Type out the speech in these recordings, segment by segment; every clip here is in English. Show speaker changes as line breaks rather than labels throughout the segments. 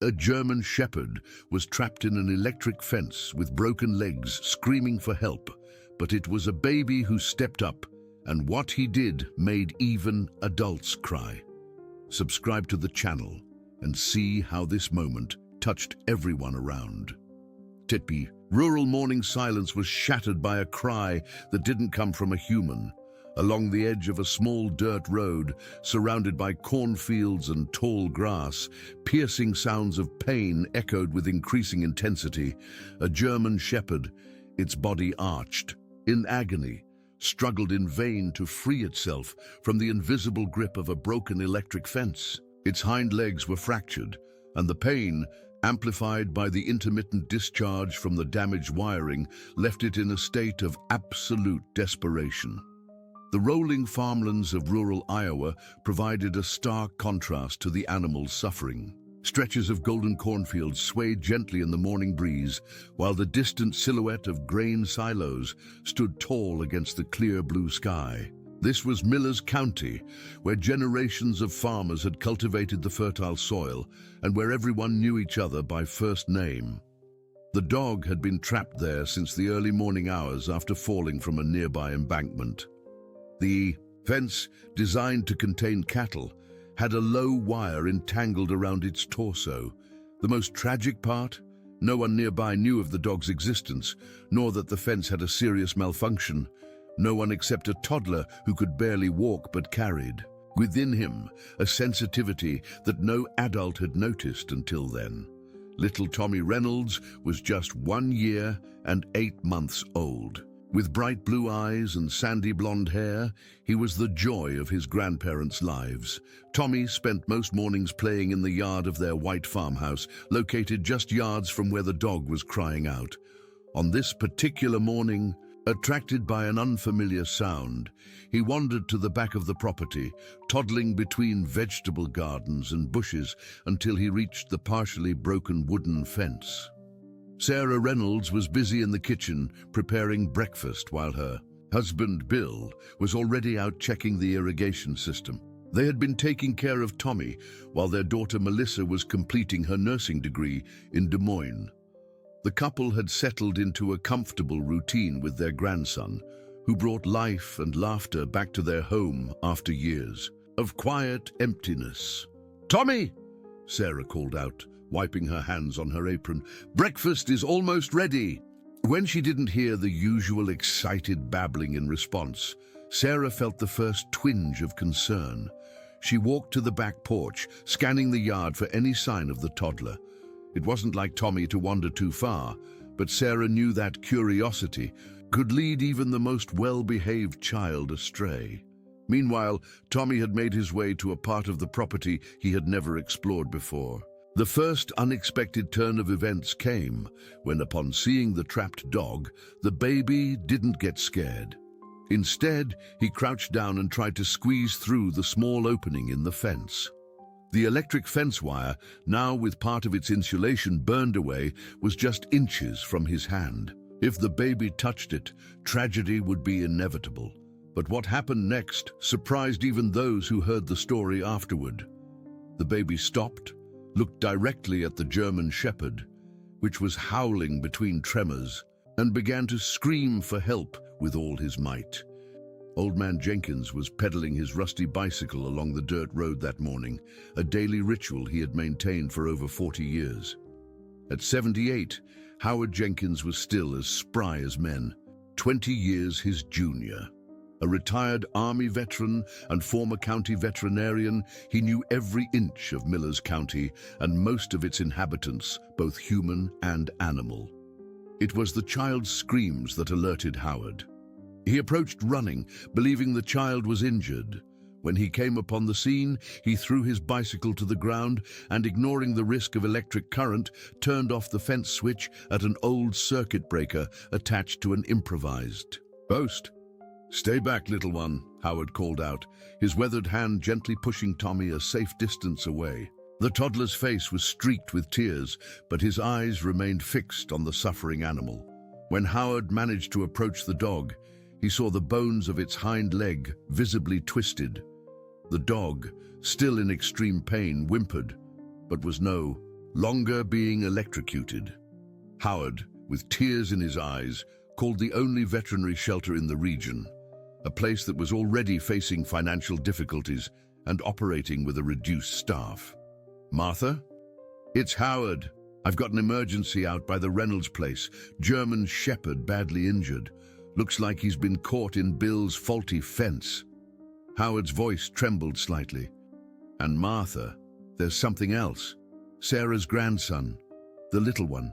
A German shepherd was trapped in an electric fence with broken legs, screaming for help, but it was a baby who stepped up, and what he did made even adults cry. Subscribe to the channel and see how this moment touched everyone around. Titby, rural morning silence was shattered by a cry that didn't come from a human. Along the edge of a small dirt road, surrounded by cornfields and tall grass, piercing sounds of pain echoed with increasing intensity. A German shepherd, its body arched, in agony, struggled in vain to free itself from the invisible grip of a broken electric fence. Its hind legs were fractured, and the pain, amplified by the intermittent discharge from the damaged wiring, left it in a state of absolute desperation. The rolling farmlands of rural Iowa provided a stark contrast to the animal's suffering. Stretches of golden cornfields swayed gently in the morning breeze, while the distant silhouette of grain silos stood tall against the clear blue sky. This was Miller's County, where generations of farmers had cultivated the fertile soil and where everyone knew each other by first name. The dog had been trapped there since the early morning hours after falling from a nearby embankment. The fence, designed to contain cattle, had a low wire entangled around its torso. The most tragic part? No one nearby knew of the dog's existence, nor that the fence had a serious malfunction. No one except a toddler who could barely walk but carried within him a sensitivity that no adult had noticed until then. Little Tommy Reynolds was just 1 year and 8 months old. With bright blue eyes and sandy blonde hair, he was the joy of his grandparents' lives. Tommy spent most mornings playing in the yard of their white farmhouse, located just yards from where the dog was crying out. On this particular morning, attracted by an unfamiliar sound, he wandered to the back of the property, toddling between vegetable gardens and bushes until he reached the partially broken wooden fence. Sarah Reynolds was busy in the kitchen preparing breakfast while her husband, Bill, was already out checking the irrigation system. They had been taking care of Tommy while their daughter Melissa was completing her nursing degree in Des Moines. The couple had settled into a comfortable routine with their grandson, who brought life and laughter back to their home after years of quiet emptiness. "Tommy!" Sarah called out, wiping her hands on her apron. "Breakfast is almost ready." When she didn't hear the usual excited babbling in response, Sarah felt the first twinge of concern. She walked to the back porch, scanning the yard for any sign of the toddler. It wasn't like Tommy to wander too far, but Sarah knew that curiosity could lead even the most well-behaved child astray. Meanwhile, Tommy had made his way to a part of the property he had never explored before. The first unexpected turn of events came when, upon seeing the trapped dog, the baby didn't get scared. Instead, he crouched down and tried to squeeze through the small opening in the fence. The electric fence wire, now with part of its insulation burned away, was just inches from his hand. If the baby touched it, tragedy would be inevitable. But what happened next surprised even those who heard the story afterward. The baby stopped, looked directly at the German shepherd, which was howling between tremors, and began to scream for help with all his might. Old Man Jenkins was pedaling his rusty bicycle along the dirt road that morning, a daily ritual he had maintained for over 40 years. At 78, Howard Jenkins was still as spry as men, 20 years his junior. A retired Army veteran and former county veterinarian, he knew every inch of Miller's County and most of its inhabitants, both human and animal. It was the child's screams that alerted Howard. He approached running, believing the child was injured. When he came upon the scene, he threw his bicycle to the ground and, ignoring the risk of electric current, turned off the fence switch at an old circuit breaker attached to an improvised post. "Stay back, little one," Howard called out, his weathered hand gently pushing Tommy a safe distance away. The toddler's face was streaked with tears, but his eyes remained fixed on the suffering animal. When Howard managed to approach the dog, he saw the bones of its hind leg visibly twisted. The dog, still in extreme pain, whimpered, but was no longer being electrocuted. Howard, with tears in his eyes, called the only veterinary shelter in the region, a place that was already facing financial difficulties and operating with a reduced staff. "Martha? It's Howard. I've got an emergency out by the Reynolds place. German Shepherd badly injured. Looks like he's been caught in Bill's faulty fence." Howard's voice trembled slightly. "And Martha, there's something else. Sarah's grandson, the little one.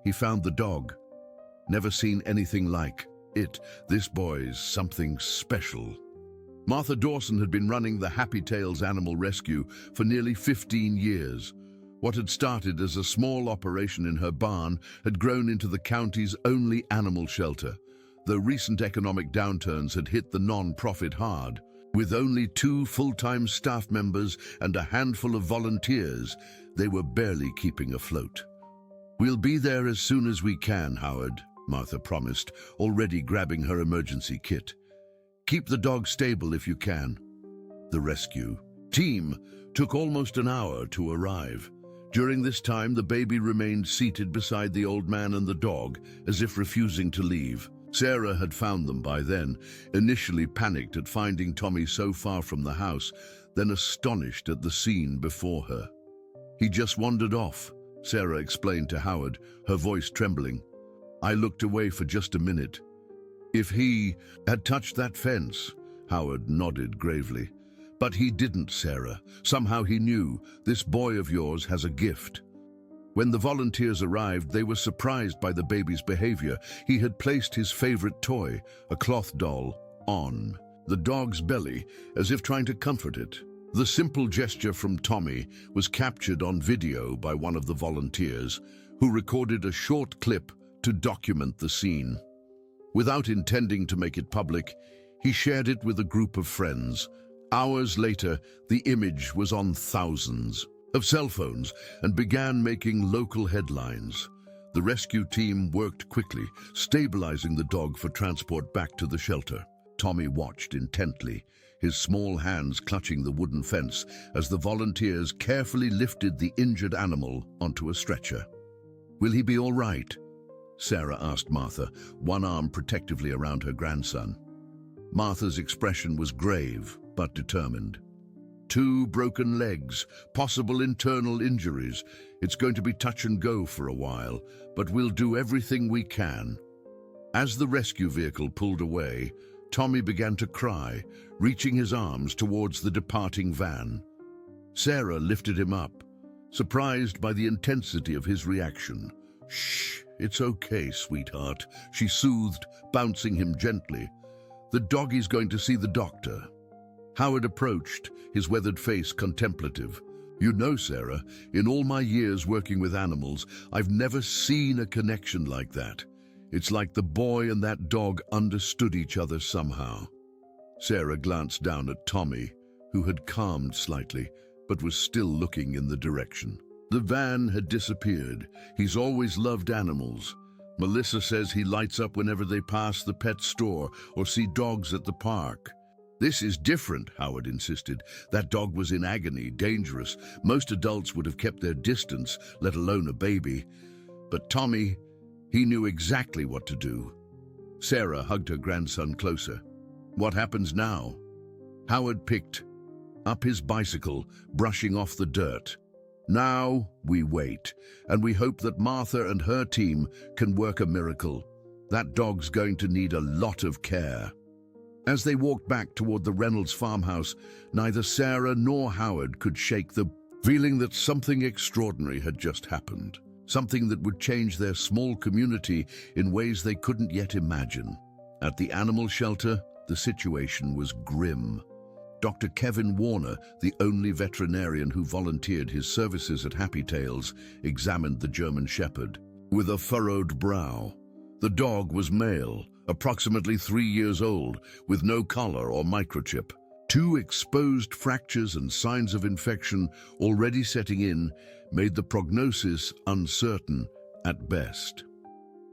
He found the dog. Never seen anything like it. This boy's something special." Martha Dawson had been running the Happy Tales Animal Rescue for nearly 15 years. What had started as a small operation in her barn had grown into the county's only animal shelter, though recent economic downturns had hit the non-profit hard. With only 2 full-time staff members and a handful of volunteers, they were barely keeping afloat. "We'll be there as soon as we can, Howard," Martha promised, already grabbing her emergency kit. "Keep the dog stable if you can." The rescue team took almost an hour to arrive. During this time, the baby remained seated beside the old man and the dog, as if refusing to leave. Sarah had found them by then, initially panicked at finding Tommy so far from the house, then astonished at the scene before her. "He just wandered off," Sarah explained to Howard, her voice trembling. "I looked away for just a minute." "If he had touched that fence," Howard nodded gravely. "But he didn't, Sarah. Somehow he knew. This boy of yours has a gift." When the volunteers arrived, they were surprised by the baby's behavior. He had placed his favorite toy, a cloth doll, on the dog's belly, as if trying to comfort it. The simple gesture from Tommy was captured on video by one of the volunteers, who recorded a short clip to document the scene. Without intending to make it public, he shared it with a group of friends. Hours later, the image was on thousands of cell phones and began making local headlines. The rescue team worked quickly, stabilizing the dog for transport back to the shelter. Tommy watched intently, his small hands clutching the wooden fence as the volunteers carefully lifted the injured animal onto a stretcher. "Will he be all right?" Sarah asked Martha, one arm protectively around her grandson. Martha's expression was grave but determined. 2 broken legs, possible internal injuries. It's going to be touch and go for a while, but we'll do everything we can." As the rescue vehicle pulled away, Tommy began to cry, reaching his arms towards the departing van. Sarah lifted him up, surprised by the intensity of his reaction. "Shh, it's okay, sweetheart," she soothed, bouncing him gently. "The doggie's going to see the doctor." Howard approached, his weathered face contemplative. "You know, Sarah, in all my years working with animals, I've never seen a connection like that. It's like the boy and that dog understood each other somehow." Sarah glanced down at Tommy, who had calmed slightly, but was still looking in the direction. The van had disappeared. He's always loved animals. Melissa says he lights up whenever they pass the pet store or see dogs at the park. "This is different," Howard insisted. "That dog was in agony, dangerous. Most adults would have kept their distance, let alone a baby. But Tommy, he knew exactly what to do." Sarah hugged her grandson closer. "What happens now?" Howard picked up his bicycle, brushing off the dirt. "Now we wait, and we hope that Martha and her team can work a miracle. That dog's going to need a lot of care." As they walked back toward the Reynolds farmhouse, neither Sarah nor Howard could shake the feeling that something extraordinary had just happened, something that would change their small community in ways they couldn't yet imagine. At the animal shelter, the situation was grim. Dr. Kevin Warner, the only veterinarian who volunteered his services at Happy Tales, examined the German Shepherd. With a furrowed brow, the dog was male, approximately 3 years old, with no collar or microchip. 2 exposed fractures and signs of infection already setting in made the prognosis uncertain at best.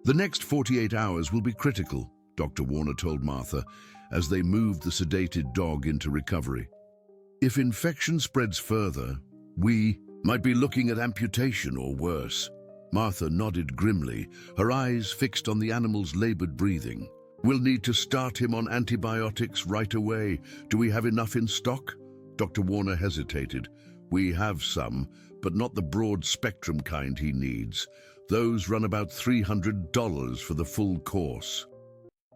"The next 48 hours will be critical," Dr. Warner told Martha as they moved the sedated dog into recovery. "If infection spreads further, we Might be looking at amputation or worse. Martha nodded grimly, her eyes fixed on the animal's labored breathing. We'll need to start him on antibiotics right away. Do we have enough in stock? Dr. Warner hesitated. We have some, but not the broad-spectrum kind he needs. Those run about $300 for the full course.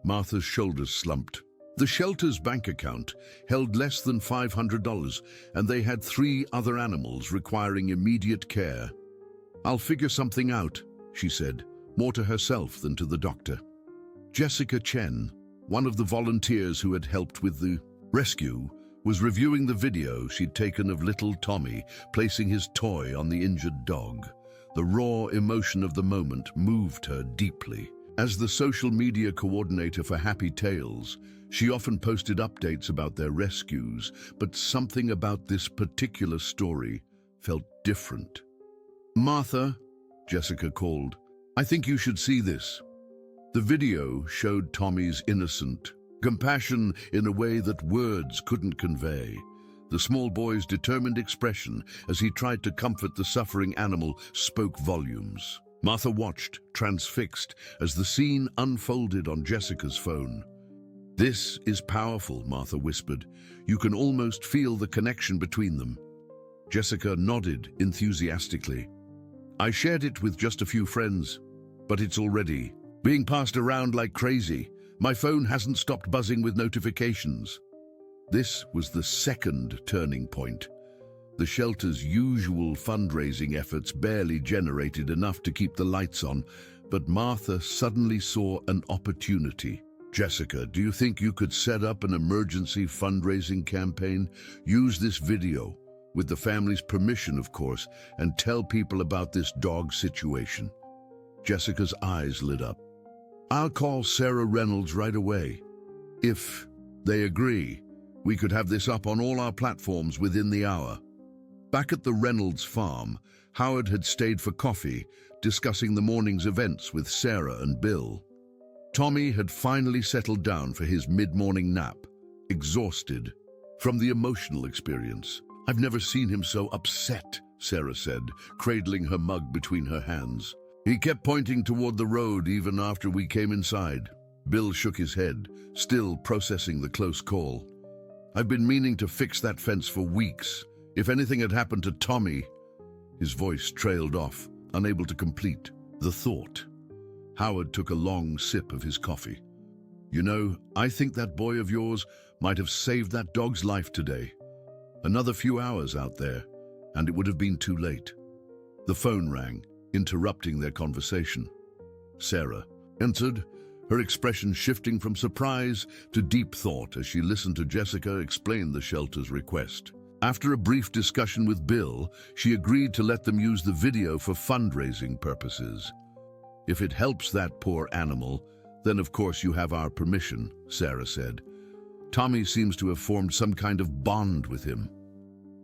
Martha's shoulders slumped. The shelter's bank account held less than $500, and they had 3 other animals requiring immediate care. I'll figure something out, she said, more to herself than to the doctor. Jessica Chen, one of the volunteers who had helped with the rescue, was reviewing the video she'd taken of little Tommy placing his toy on the injured dog. The raw emotion of the moment moved her deeply. As the social media coordinator for Happy Tales, she often posted updates about their rescues, but something about this particular story felt different. Martha, Jessica called, I think you should see this. The video showed Tommy's innocent compassion in a way that words couldn't convey. The small boy's determined expression as he tried to comfort the suffering animal spoke volumes. Martha watched, transfixed, as the scene unfolded on Jessica's phone. This is powerful, Martha whispered. You can almost feel the connection between them. Jessica nodded enthusiastically. I shared it with just a few friends, but it's already being passed around like crazy. My phone hasn't stopped buzzing with notifications. This was the second turning point. The shelter's usual fundraising efforts barely generated enough to keep the lights on, but Martha suddenly saw an opportunity. Jessica, do you think you could set up an emergency fundraising campaign? Use this video, with the family's permission, of course, and tell people about this dog situation. Jessica's eyes lit up. I'll call Sarah Reynolds right away. If they agree, we could have this up on all our platforms within the hour. Back at the Reynolds farm, Howard had stayed for coffee, discussing the morning's events with Sarah and Bill. Tommy had finally settled down for his mid-morning nap, exhausted from the emotional experience. I've never seen him so upset, Sarah said, cradling her mug between her hands. He kept pointing toward the road even after we came inside. Bill shook his head, still processing the close call. I've been meaning to fix that fence for weeks. If anything had happened to Tommy... His voice trailed off, unable to complete the thought. Howard took a long sip of his coffee. You know, I think that boy of yours might have saved that dog's life today. Another few hours out there, and it would have been too late. The phone rang, interrupting their conversation. Sarah entered, her expression shifting from surprise to deep thought as she listened to Jessica explain the shelter's request. After a brief discussion with Bill, she agreed to let them use the video for fundraising purposes. If it helps that poor animal, then of course you have our permission, Sarah said. Tommy seems to have formed some kind of bond with him.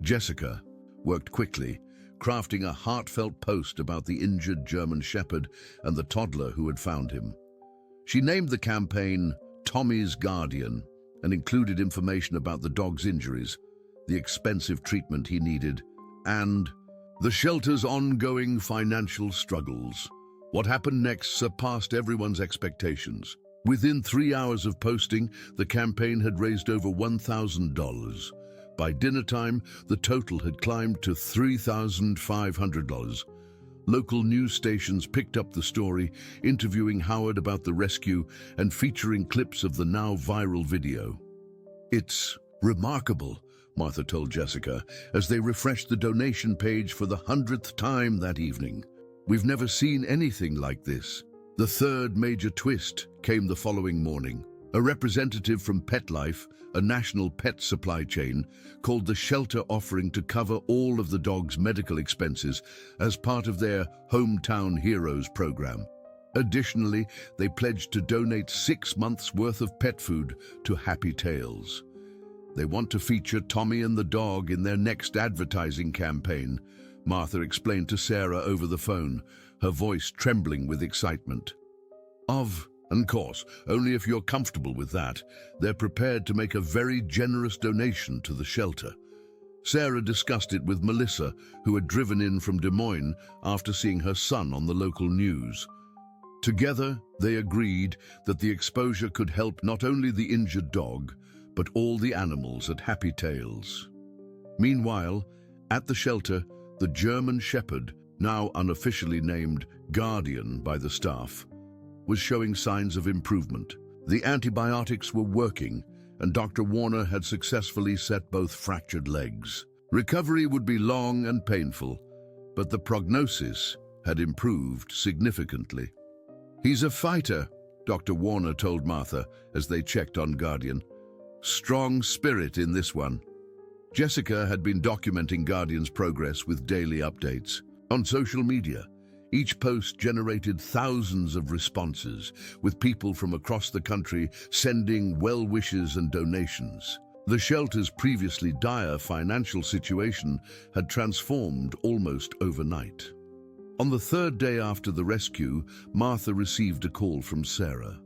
Jessica worked quickly, crafting a heartfelt post about the injured German Shepherd and the toddler who had found him. She named the campaign Tommy's Guardian and included information about the dog's injuries, the expensive treatment he needed, and the shelter's ongoing financial struggles. What happened next surpassed everyone's expectations. Within 3 hours of posting, the campaign had raised over $1,000. By dinner time, the total had climbed to $3,500. Local news stations picked up the story, interviewing Howard about the rescue and featuring clips of the now viral video. It's remarkable, Martha told Jessica, as they refreshed the donation page for the 100th time that evening. We've never seen anything like this. The third major twist came the following morning. A representative from PetLife, a national pet supply chain, called the shelter offering to cover all of the dog's medical expenses as part of their Hometown Heroes program. Additionally, they pledged to donate 6 months' worth of pet food to Happy Tales. They want to feature Tommy and the dog in their next advertising campaign, Martha explained to Sarah over the phone, her voice trembling with excitement. Of course, only if you're comfortable with that, they're prepared to make a very generous donation to the shelter. Sarah discussed it with Melissa, who had driven in from Des Moines after seeing her son on the local news. Together, they agreed that the exposure could help not only the injured dog, but all the animals at Happy Tales. Meanwhile, at the shelter, the German Shepherd, now unofficially named Guardian by the staff, was showing signs of improvement. The antibiotics were working, and Dr. Warner had successfully set both fractured legs. Recovery would be long and painful, but the prognosis had improved significantly. "He's a fighter," Dr. Warner told Martha as they checked on Guardian. "Strong spirit in this one." Jessica had been documenting Guardian's progress with daily updates. On social media, each post generated thousands of responses, with people from across the country sending well wishes and donations. The shelter's previously dire financial situation had transformed almost overnight. On the third day after the rescue, Martha received a call from Sarah.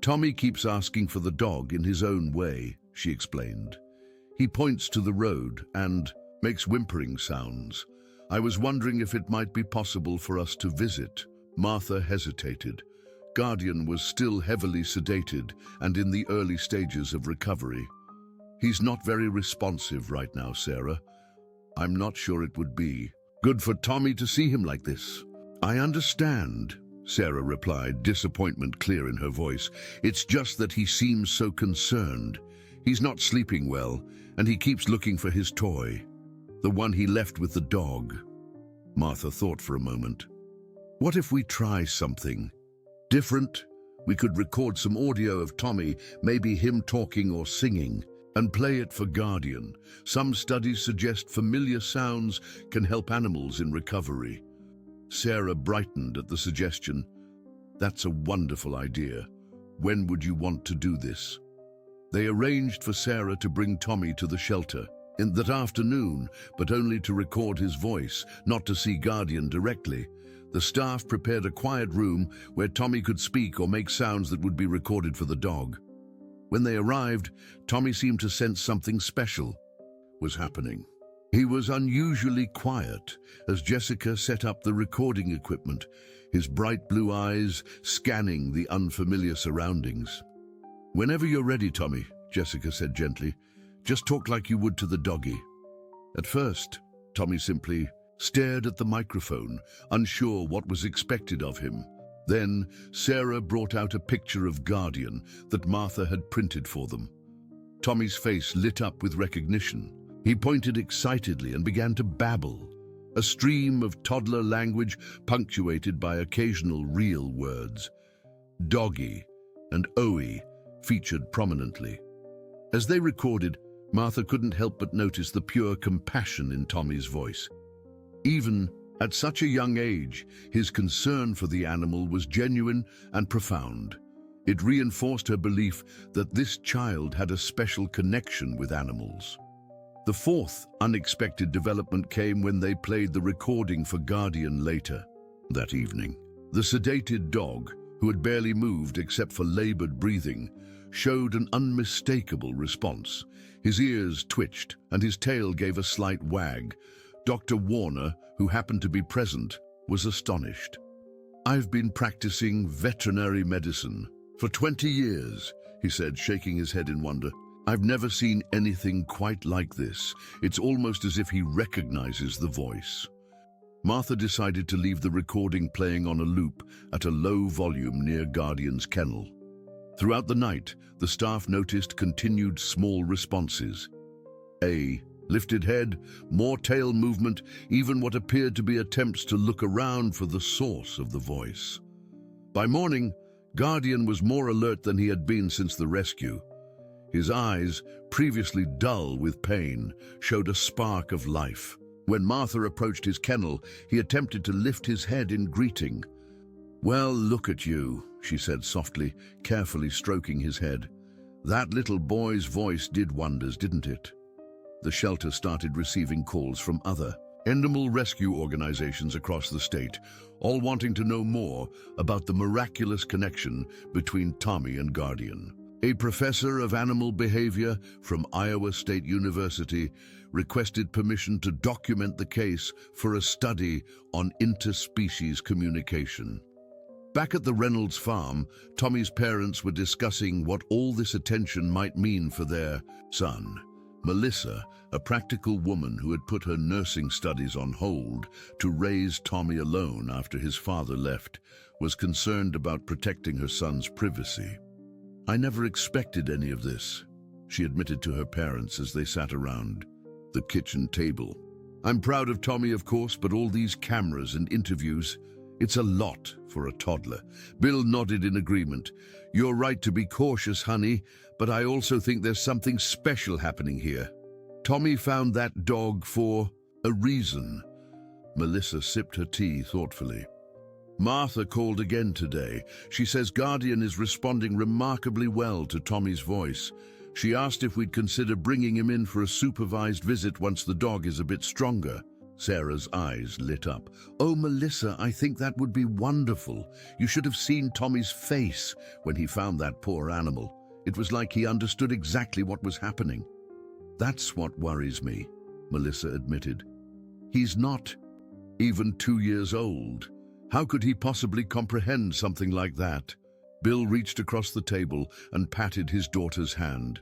"Tommy keeps asking for the dog in his own way," she explained. "He points to the road and makes whimpering sounds. I was wondering if it might be possible for us to visit." Martha hesitated. Guardian was still heavily sedated and in the early stages of recovery. "He's not very responsive right now, Sarah. I'm not sure it would be good for Tommy to see him like this." "I understand," Sarah replied, disappointment clear in her voice. "It's just that he seems so concerned. He's not sleeping well, and he keeps looking for his toy, the one he left with the dog." Martha thought for a moment. "What if we try something different? We could record some audio of Tommy, maybe him talking or singing, and play it for Guardian. Some studies suggest familiar sounds can help animals in recovery." Sarah brightened at the suggestion. "That's a wonderful idea. When would you want to do this?" They arranged for Sarah to bring Tommy to the shelter in that afternoon, but only to record his voice, not to see Guardian directly. The staff prepared a quiet room where Tommy could speak or make sounds that would be recorded for the dog. When they arrived, Tommy seemed to sense something special was happening. He was unusually quiet as Jessica set up the recording equipment, his bright blue eyes scanning the unfamiliar surroundings. "Whenever you're ready, Tommy," Jessica said gently. "Just talk like you would to the doggy." At first, Tommy simply stared at the microphone, unsure what was expected of him. Then, Sarah brought out a picture of Guardian that Martha had printed for them. Tommy's face lit up with recognition. He pointed excitedly and began to babble, a stream of toddler language punctuated by occasional real words. Doggy and Owie featured prominently. As they recorded, Martha couldn't help but notice the pure compassion in Tommy's voice. Even at such a young age, his concern for the animal was genuine and profound. It reinforced her belief that this child had a special connection with animals. The fourth unexpected development came when they played the recording for Guardian later that evening. The sedated dog, who had barely moved except for labored breathing, showed an unmistakable response. His ears twitched and his tail gave a slight wag. Dr. Warner, who happened to be present, was astonished. "I've been practicing veterinary medicine for 20 years, he said, shaking his head in wonder. "I've never seen anything quite like this. It's almost as if he recognizes the voice." Martha decided to leave the recording playing on a loop at a low volume near Guardian's kennel. Throughout the night, the staff noticed continued small responses. A lifted head, more tail movement, even what appeared to be attempts to look around for the source of the voice. By morning, Guardian was more alert than he had been since the rescue. His eyes, previously dull with pain, showed a spark of life. When Martha approached his kennel, he attempted to lift his head in greeting. "Well, look at you," she said softly, carefully stroking his head. "That little boy's voice did wonders, didn't it?" The shelter started receiving calls from other animal rescue organizations across the state, all wanting to know more about the miraculous connection between Tommy and Guardian. A professor of animal behavior from Iowa State University requested permission to document the case for a study on interspecies communication. Back at the Reynolds farm, Tommy's parents were discussing what all this attention might mean for their son. Melissa, a practical woman who had put her nursing studies on hold to raise Tommy alone after his father left, was concerned about protecting her son's privacy. "I never expected any of this," she admitted to her parents as they sat around the kitchen table. "I'm proud of Tommy, of course, but all these cameras and interviews, it's a lot for a toddler." Bill nodded in agreement. "You're right to be cautious, honey, but I also think there's something special happening here. Tommy found that dog for a reason." Melissa sipped her tea thoughtfully. "Martha called again today. She says Guardian is responding remarkably well to Tommy's voice. She asked if we'd consider bringing him in for a supervised visit once the dog is a bit stronger." Sarah's eyes lit up. "Oh, Melissa, I think that would be wonderful. You should have seen Tommy's face when he found that poor animal. It was like he understood exactly what was happening." "That's what worries me," Melissa admitted. "He's not even 2 years old. How could he possibly comprehend something like that?" Bill reached across the table and patted his daughter's hand.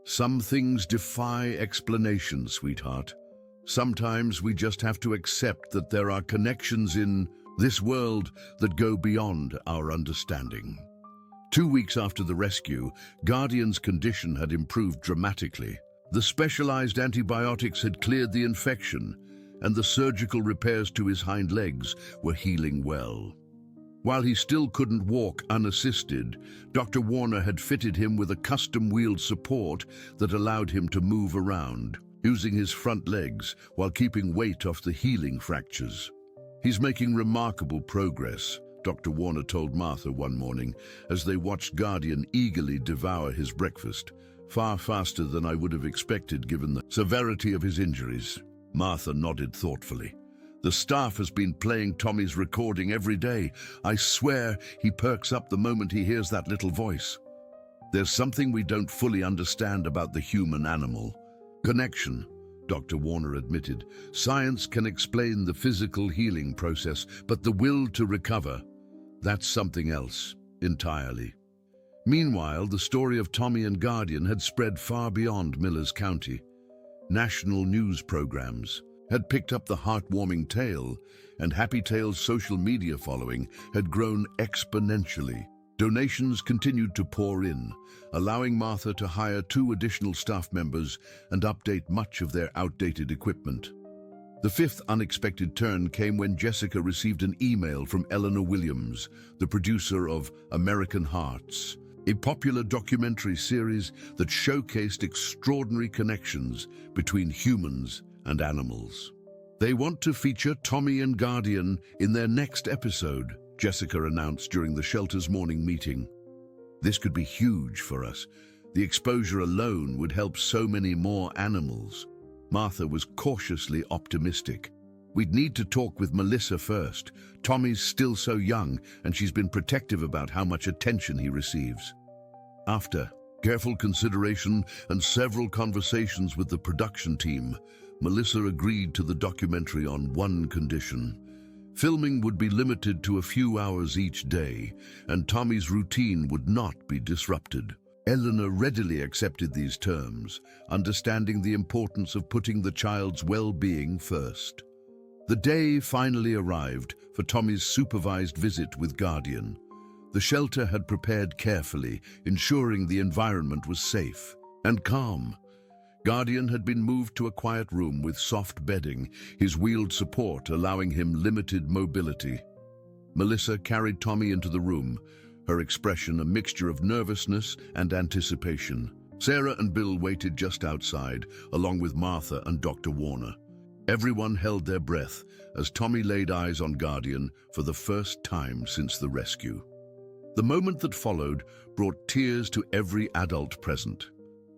"Some things defy explanation, sweetheart. Sometimes we just have to accept that there are connections in this world that go beyond our understanding." 2 weeks after the rescue, Guardian's condition had improved dramatically. The specialized antibiotics had cleared the infection, and the surgical repairs to his hind legs were healing well. While he still couldn't walk unassisted, Dr. Warner had fitted him with a custom-wheeled support that allowed him to move around, using his front legs while keeping weight off the healing fractures. "He's making remarkable progress," Dr. Warner told Martha one morning as they watched Guardian eagerly devour his breakfast, "far faster than I would have expected given the severity of his injuries." Martha nodded thoughtfully. "The staff has been playing Tommy's recording every day. I swear he perks up the moment he hears that little voice. There's something we don't fully understand about the human-animal connection," Dr. Warner admitted. "Science can explain the physical healing process, but the will to recover, that's something else entirely." Meanwhile, the story of Tommy and Guardian had spread far beyond Miller's County. National news programs had picked up the heartwarming tale, and Happy Tale's social media following had grown exponentially. Donations continued to pour in, allowing Martha to hire 2 additional staff members and update much of their outdated equipment. The 5th unexpected turn came when Jessica received an email from Eleanor Williams, the producer of American Hearts, a popular documentary series that showcased extraordinary connections between humans and animals. "They want to feature Tommy and Guardian in their next episode," Jessica announced during the shelter's morning meeting. "This could be huge for us. The exposure alone would help so many more animals." Martha was cautiously optimistic. "We'd need to talk with Melissa first. Tommy's still so young, and she's been protective about how much attention he receives." After careful consideration and several conversations with the production team, Melissa agreed to the documentary on one condition. Filming would be limited to a few hours each day, and Tommy's routine would not be disrupted. Eleanor readily accepted these terms, understanding the importance of putting the child's well-being first. The day finally arrived for Tommy's supervised visit with Guardian. The shelter had prepared carefully, ensuring the environment was safe and calm. Guardian had been moved to a quiet room with soft bedding, his wheeled support allowing him limited mobility. Melissa carried Tommy into the room, her expression a mixture of nervousness and anticipation. Sarah and Bill waited just outside, along with Martha and Dr. Warner. Everyone held their breath as Tommy laid eyes on Guardian for the first time since the rescue. The moment that followed brought tears to every adult present.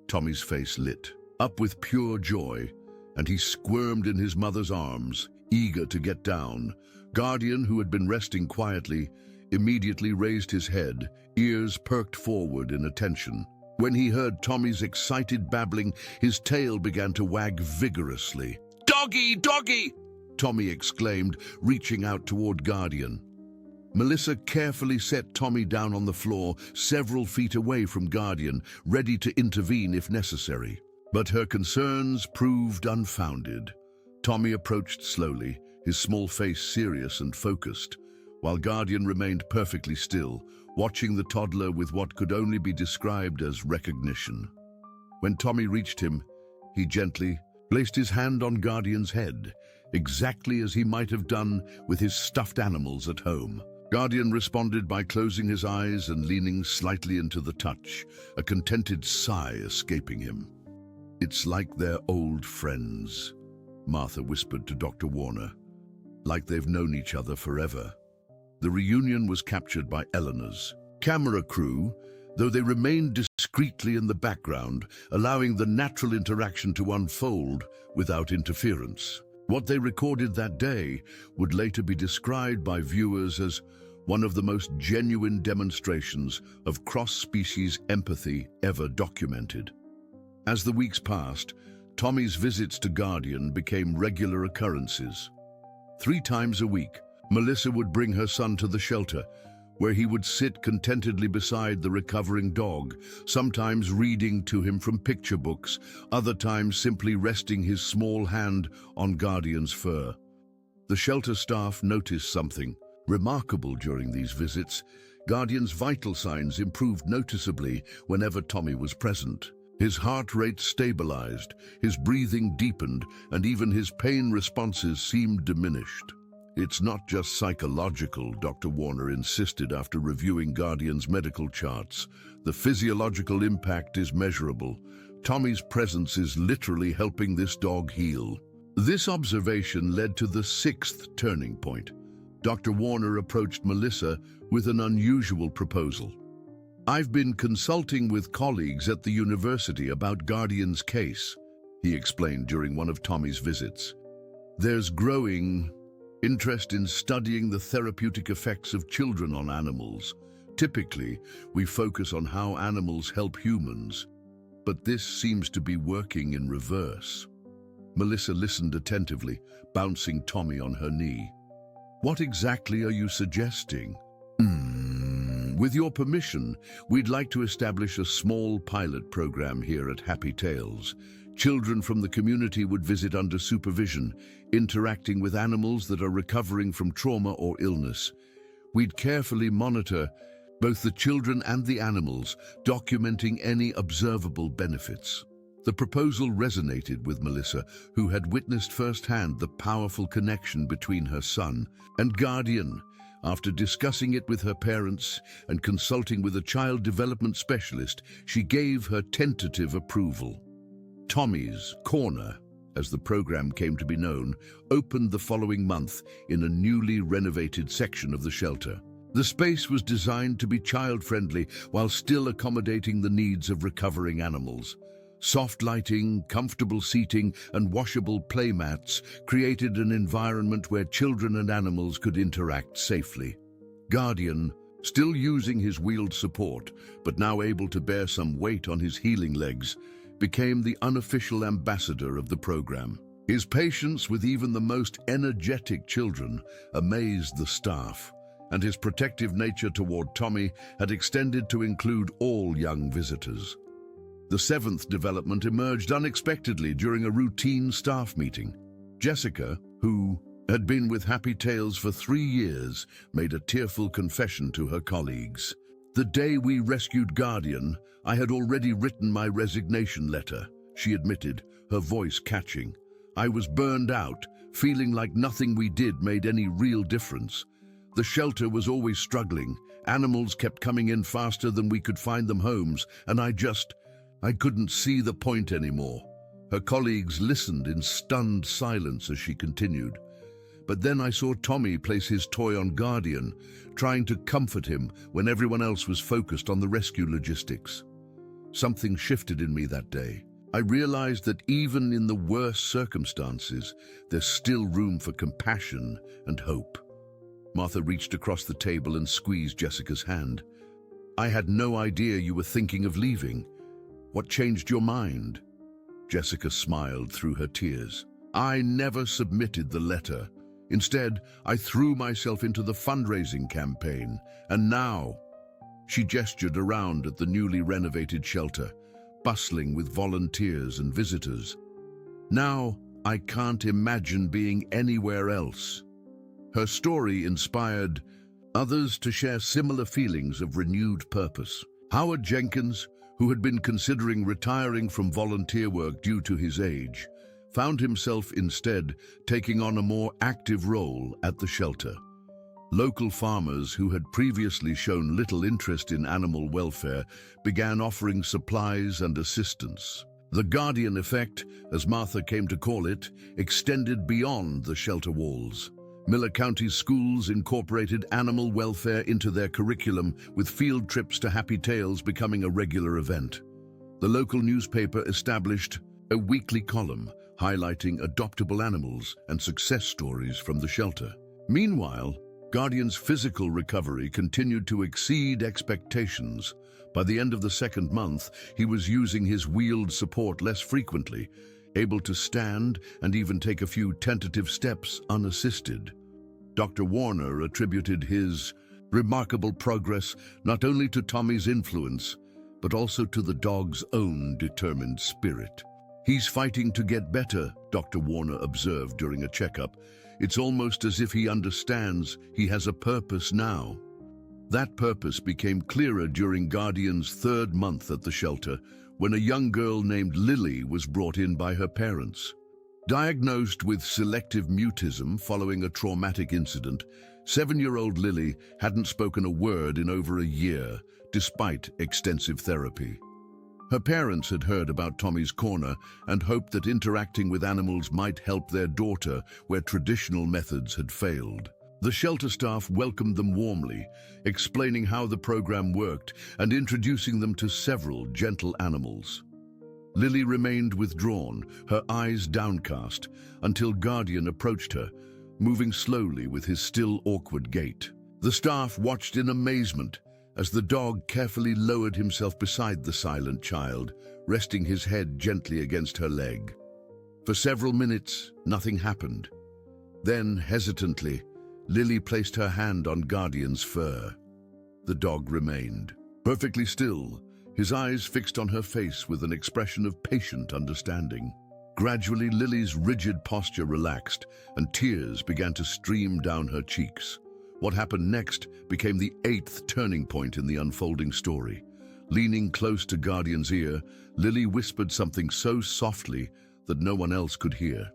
Tommy's face lit up with pure joy, and he squirmed in his mother's arms, eager to get down. Guardian, who had been resting quietly, immediately raised his head, ears perked forward in attention. When he heard Tommy's excited babbling, his tail began to wag vigorously. "Doggy, doggy!" Tommy exclaimed, reaching out toward Guardian. Melissa carefully set Tommy down on the floor, several feet away from Guardian, ready to intervene if necessary. But her concerns proved unfounded. Tommy approached slowly, his small face serious and focused, while Guardian remained perfectly still, watching the toddler with what could only be described as recognition. When Tommy reached him, he gently placed his hand on Guardian's head, exactly as he might have done with his stuffed animals at home. Guardian responded by closing his eyes and leaning slightly into the touch, a contented sigh escaping him. "It's like they're old friends," Martha whispered to Dr. Warner, "like they've known each other forever." The reunion was captured by Eleanor's camera crew, though they remained discreetly in the background, allowing the natural interaction to unfold without interference. What they recorded that day would later be described by viewers as one of the most genuine demonstrations of cross-species empathy ever documented. As the weeks passed, Tommy's visits to Guardian became regular occurrences. 3 times a week, Melissa would bring her son to the shelter, where he would sit contentedly beside the recovering dog, sometimes reading to him from picture books, other times simply resting his small hand on Guardian's fur. The shelter staff noticed something remarkable during these visits. Guardian's vital signs improved noticeably whenever Tommy was present. His heart rate stabilized, his breathing deepened, and even his pain responses seemed diminished. "It's not just psychological," Dr. Warner insisted after reviewing Guardian's medical charts. "The physiological impact is measurable. Tommy's presence is literally helping this dog heal." This observation led to the 6th turning point. Dr. Warner approached Melissa with an unusual proposal. "I've been consulting with colleagues at the university about Guardian's case," he explained during one of Tommy's visits. "There's growing interest in studying the therapeutic effects of children on animals. Typically, we focus on how animals help humans, but this seems to be working in reverse." Melissa listened attentively, bouncing Tommy on her knee. "What exactly are you suggesting?" "With your permission, we'd like to establish a small pilot program here at Happy Tales. Children from the community would visit under supervision, interacting with animals that are recovering from trauma or illness. We'd carefully monitor both the children and the animals, documenting any observable benefits." The proposal resonated with Melissa, who had witnessed firsthand the powerful connection between her son and Guardian. After discussing it with her parents and consulting with a child development specialist, she gave her tentative approval. Tommy's Corner, as the program came to be known, opened the following month in a newly renovated section of the shelter. The space was designed to be child-friendly while still accommodating the needs of recovering animals. Soft lighting, comfortable seating, and washable playmats created an environment where children and animals could interact safely. Guardian, still using his wheeled support, but now able to bear some weight on his healing legs, became the unofficial ambassador of the program. His patience with even the most energetic children amazed the staff, and his protective nature toward Tommy had extended to include all young visitors. The 7th development emerged unexpectedly during a routine staff meeting. Jessica, who had been with Happy Tales for 3 years, made a tearful confession to her colleagues. "The day we rescued Guardian, I had already written my resignation letter," she admitted, her voice catching. "I was burned out, feeling like nothing we did made any real difference. The shelter was always struggling. Animals kept coming in faster than we could find them homes, and I couldn't see the point anymore." Her colleagues listened in stunned silence as she continued. "But then I saw Tommy place his toy on Guardian, trying to comfort him when everyone else was focused on the rescue logistics. Something shifted in me that day. I realized that even in the worst circumstances, there's still room for compassion and hope." Martha reached across the table and squeezed Jessica's hand. "I had no idea you were thinking of leaving. What changed your mind?" Jessica smiled through her tears. "I never submitted the letter. Instead, I threw myself into the fundraising campaign, and now—" She gestured around at the newly renovated shelter, bustling with volunteers and visitors. "Now, I can't imagine being anywhere else." Her story inspired others to share similar feelings of renewed purpose. Howard Jenkins, who had been considering retiring from volunteer work due to his age, found himself instead taking on a more active role at the shelter. Local farmers who had previously shown little interest in animal welfare began offering supplies and assistance. The Guardian effect, as Martha came to call it, extended beyond the shelter walls. Miller County's schools incorporated animal welfare into their curriculum, with field trips to Happy Tales becoming a regular event. The local newspaper established a weekly column highlighting adoptable animals and success stories from the shelter. Meanwhile, Guardian's physical recovery continued to exceed expectations. By the end of the second month, he was using his wheeled support less frequently, able to stand and even take a few tentative steps unassisted. Dr. Warner attributed his remarkable progress not only to Tommy's influence, but also to the dog's own determined spirit. "He's fighting to get better," Dr. Warner observed during a checkup. "It's almost as if he understands he has a purpose now." That purpose became clearer during Guardian's third month at the shelter, when a young girl named Lily was brought in by her parents. Diagnosed with selective mutism following a traumatic incident, 7-year-old Lily hadn't spoken a word in over a year, despite extensive therapy. Her parents had heard about Tommy's Corner and hoped that interacting with animals might help their daughter where traditional methods had failed. The shelter staff welcomed them warmly, explaining how the program worked and introducing them to several gentle animals. Lily remained withdrawn, her eyes downcast, until Guardian approached her, moving slowly with his still awkward gait. The staff watched in amazement as the dog carefully lowered himself beside the silent child, resting his head gently against her leg. For several minutes, nothing happened. Then, hesitantly, Lily placed her hand on Guardian's fur. The dog remained perfectly still, his eyes fixed on her face with an expression of patient understanding. Gradually, Lily's rigid posture relaxed, and tears began to stream down her cheeks. What happened next became the 8th turning point in the unfolding story. Leaning close to Guardian's ear, Lily whispered something so softly that no one else could hear.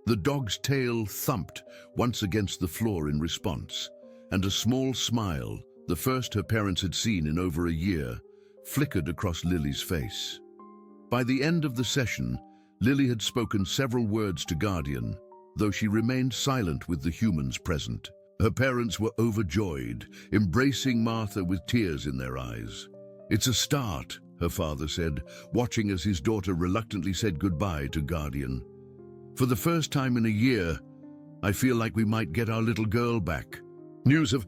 The dog's tail thumped once against the floor in response, and a small smile, the first her parents had seen in over a year, flickered across Lily's face. By the end of the session, Lily had spoken several words to Guardian, though she remained silent with the humans present. Her parents were overjoyed, embracing Martha with tears in their eyes. "It's a start," her father said, watching as his daughter reluctantly said goodbye to Guardian. "For the first time in a year, I feel like we might get our little girl back." News of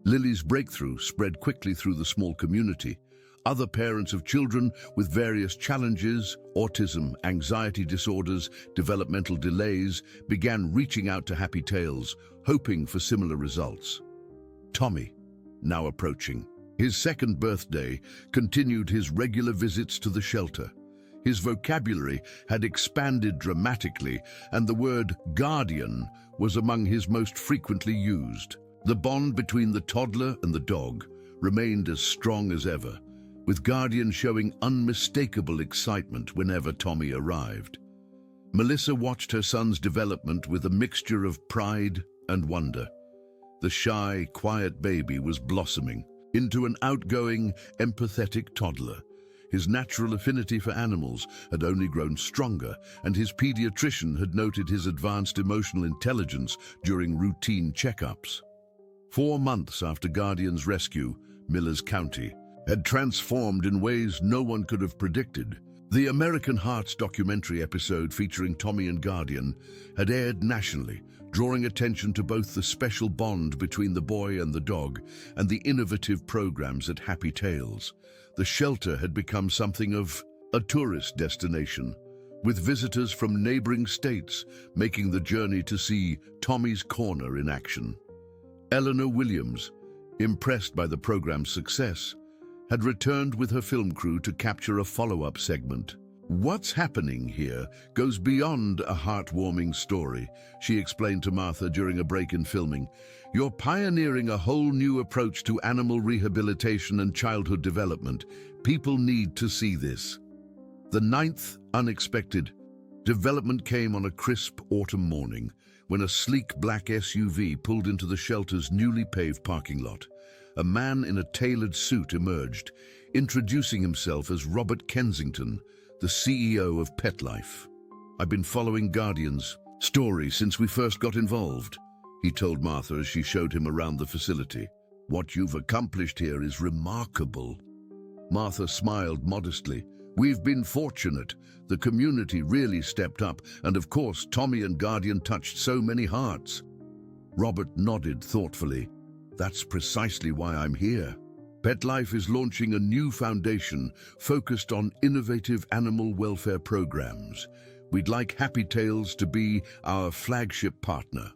Lily's breakthrough spread quickly through the small community. Other parents of children with various challenges, autism, anxiety disorders, developmental delays, began reaching out to Happy Tales, hoping for similar results. Tommy, now approaching his 2nd birthday, continued his regular visits to the shelter. His vocabulary had expanded dramatically, and the word guardian was among his most frequently used. The bond between the toddler and the dog remained as strong as ever, with Guardian showing unmistakable excitement whenever Tommy arrived. Melissa watched her son's development with a mixture of pride and wonder. The shy, quiet baby was blossoming into an outgoing, empathetic toddler. His natural affinity for animals had only grown stronger, and his pediatrician had noted his advanced emotional intelligence during routine checkups. 4 months after Guardian's rescue, Miller's County had transformed in ways no one could have predicted. The American Hearts documentary episode featuring Tommy and Guardian had aired nationally, drawing attention to both the special bond between the boy and the dog and the innovative programs at Happy Tales. The shelter had become something of a tourist destination, with visitors from neighboring states making the journey to see Tommy's Corner in action. Eleanor Williams, impressed by the program's success, had returned with her film crew to capture a follow-up segment. "What's happening here goes beyond a heartwarming story," she explained to Martha during a break in filming. "You're pioneering a whole new approach to animal rehabilitation and childhood development. People need to see this." The ninth unexpected development came on a crisp autumn morning when a sleek black SUV pulled into the shelter's newly paved parking lot. A man in a tailored suit emerged, introducing himself as Robert Kensington, the CEO of PetLife. "I've been following Guardian's story since we first got involved," he told Martha as she showed him around the facility. "What you've accomplished here is remarkable." Martha smiled modestly. "We've been fortunate. The community really stepped up, and of course Tommy and Guardian touched so many hearts." Robert nodded thoughtfully. "That's precisely why I'm here. PetLife is launching a new foundation focused on innovative animal welfare programs. We'd like Happy Tales to be our flagship partner."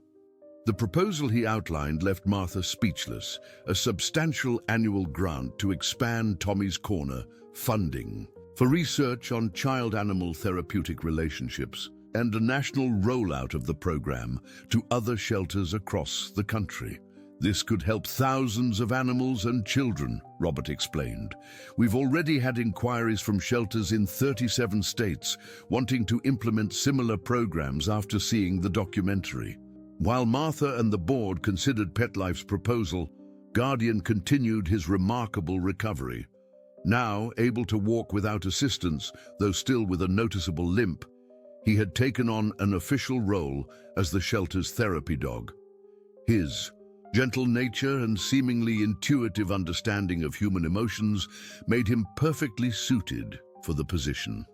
The proposal he outlined left Martha speechless: a substantial annual grant to expand Tommy's Corner funding for research on child-animal therapeutic relationships, and a national rollout of the program to other shelters across the country. "This could help thousands of animals and children," Robert explained. "We've already had inquiries from shelters in 37 states wanting to implement similar programs after seeing the documentary." While Martha and the board considered PetLife's proposal, Guardian continued his remarkable recovery. Now able to walk without assistance, though still with a noticeable limp, he had taken on an official role as the shelter's therapy dog. His gentle nature and seemingly intuitive understanding of human emotions made him perfectly suited for the position.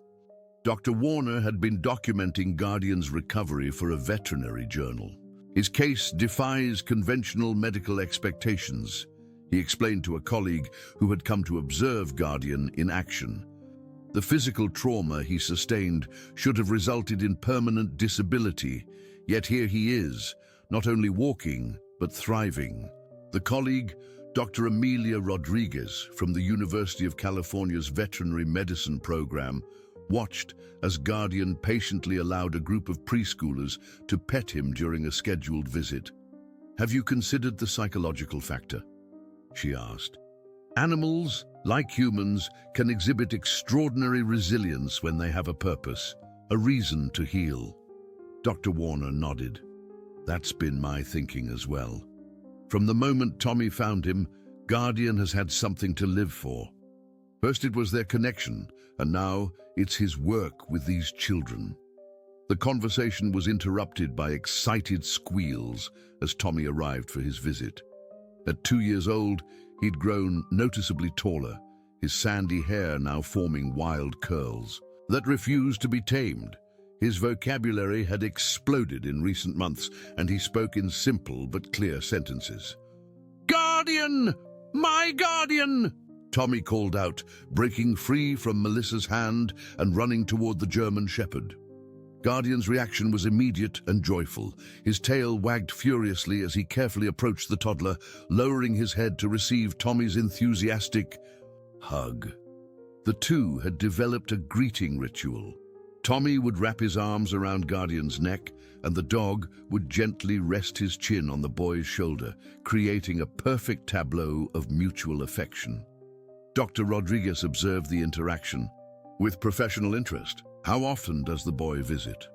Dr. Warner had been documenting Guardian's recovery for a veterinary journal. "His case defies conventional medical expectations," he explained to a colleague who had come to observe Guardian in action. "The physical trauma he sustained should have resulted in permanent disability, yet here he is, not only walking, but thriving." The colleague, Dr. Amelia Rodriguez from the University of California's Veterinary Medicine program, watched as Guardian patiently allowed a group of preschoolers to pet him during a scheduled visit. "Have you considered the psychological factor?" she asked. "Animals, like humans, can exhibit extraordinary resilience when they have a purpose, a reason to heal." Dr. Warner nodded. "That's been my thinking as well. From the moment Tommy found him, Guardian has had something to live for. First it was their connection, and now it's his work with these children." The conversation was interrupted by excited squeals as Tommy arrived for his visit. At 2 years old, he'd grown noticeably taller, his sandy hair now forming wild curls that refused to be tamed. His vocabulary had exploded in recent months, and he spoke in simple but clear sentences. "Guardian! My Guardian!" Tommy called out, breaking free from Melissa's hand and running toward the German Shepherd. Guardian's reaction was immediate and joyful. His tail wagged furiously as he carefully approached the toddler, lowering his head to receive Tommy's enthusiastic hug. The two had developed a greeting ritual. Tommy would wrap his arms around Guardian's neck, and the dog would gently rest his chin on the boy's shoulder, creating a perfect tableau of mutual affection. Dr. Rodriguez observed the interaction with professional interest. "How often does the boy visit?"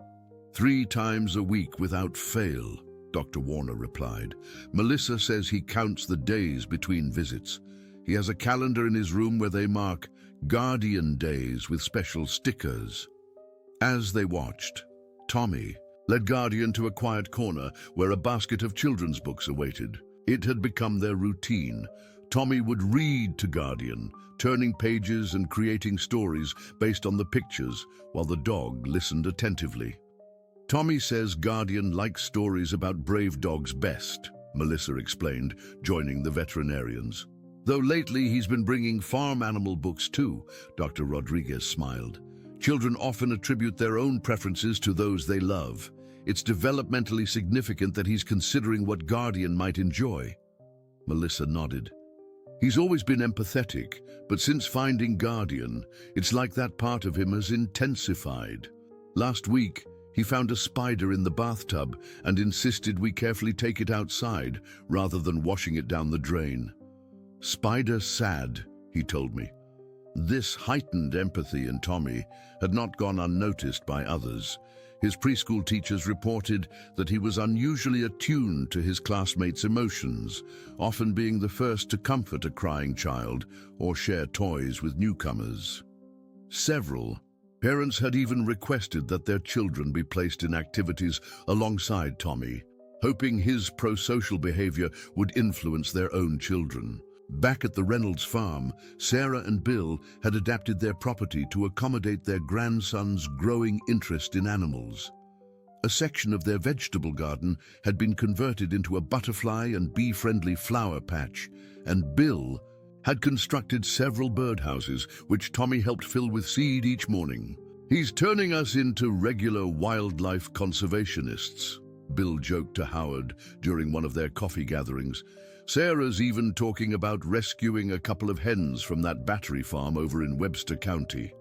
3 times a week without fail, Dr. Warner replied. "Melissa says he counts the days between visits. He has a calendar in his room where they mark Guardian Days with special stickers." As they watched, Tommy led Guardian to a quiet corner where a basket of children's books awaited. It had become their routine. Tommy would read to Guardian, turning pages and creating stories based on the pictures, while the dog listened attentively. Tommy says Guardian likes stories about brave dogs best, Melissa explained, joining the veterinarians. Though lately he's been bringing farm animal books too, Dr. Rodriguez smiled. Children often attribute their own preferences to those they love. It's developmentally significant that he's considering what Guardian might enjoy. Melissa nodded. He's always been empathetic, but since finding Guardian, it's like that part of him has intensified. Last week, he found a spider in the bathtub and insisted we carefully take it outside rather than washing it down the drain. Spider sad, he told me. This heightened empathy in Tommy had not gone unnoticed by others. His preschool teachers reported that he was unusually attuned to his classmates' emotions, often being the first to comfort a crying child or share toys with newcomers. Several parents had even requested that their children be placed in activities alongside Tommy, hoping his pro-social behavior would influence their own children. Back at the Reynolds farm, Sarah and Bill had adapted their property to accommodate their grandson's growing interest in animals. A section of their vegetable garden had been converted into a butterfly and bee-friendly flower patch, and Bill had constructed several birdhouses, which Tommy helped fill with seed each morning. He's turning us into regular wildlife conservationists, Bill joked to Howard during one of their coffee gatherings. Sarah's even talking about rescuing a couple of hens from that battery farm over in Webster County.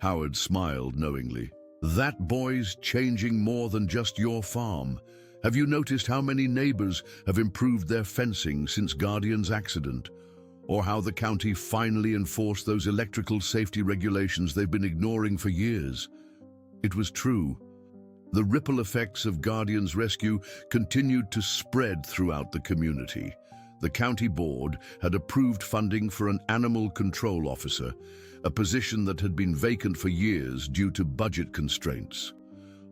Howard smiled knowingly. That boy's changing more than just your farm. Have you noticed how many neighbors have improved their fencing since Guardian's accident? Or how the county finally enforced those electrical safety regulations they've been ignoring for years? It was true. The ripple effects of Guardian's rescue continued to spread throughout the community. The county board had approved funding for an animal control officer, a position that had been vacant for years due to budget constraints.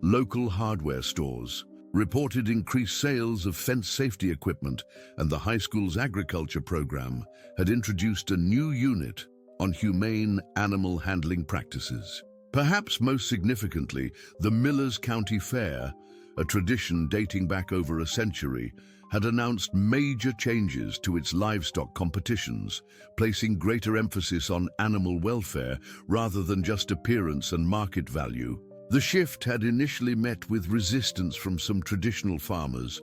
Local hardware stores reported increased sales of fence safety equipment, and the high school's agriculture program had introduced a new unit on humane animal handling practices. Perhaps most significantly, the Millers County Fair, a tradition dating back over a century, had announced major changes to its livestock competitions, placing greater emphasis on animal welfare rather than just appearance and market value. The shift had initially met with resistance from some traditional farmers,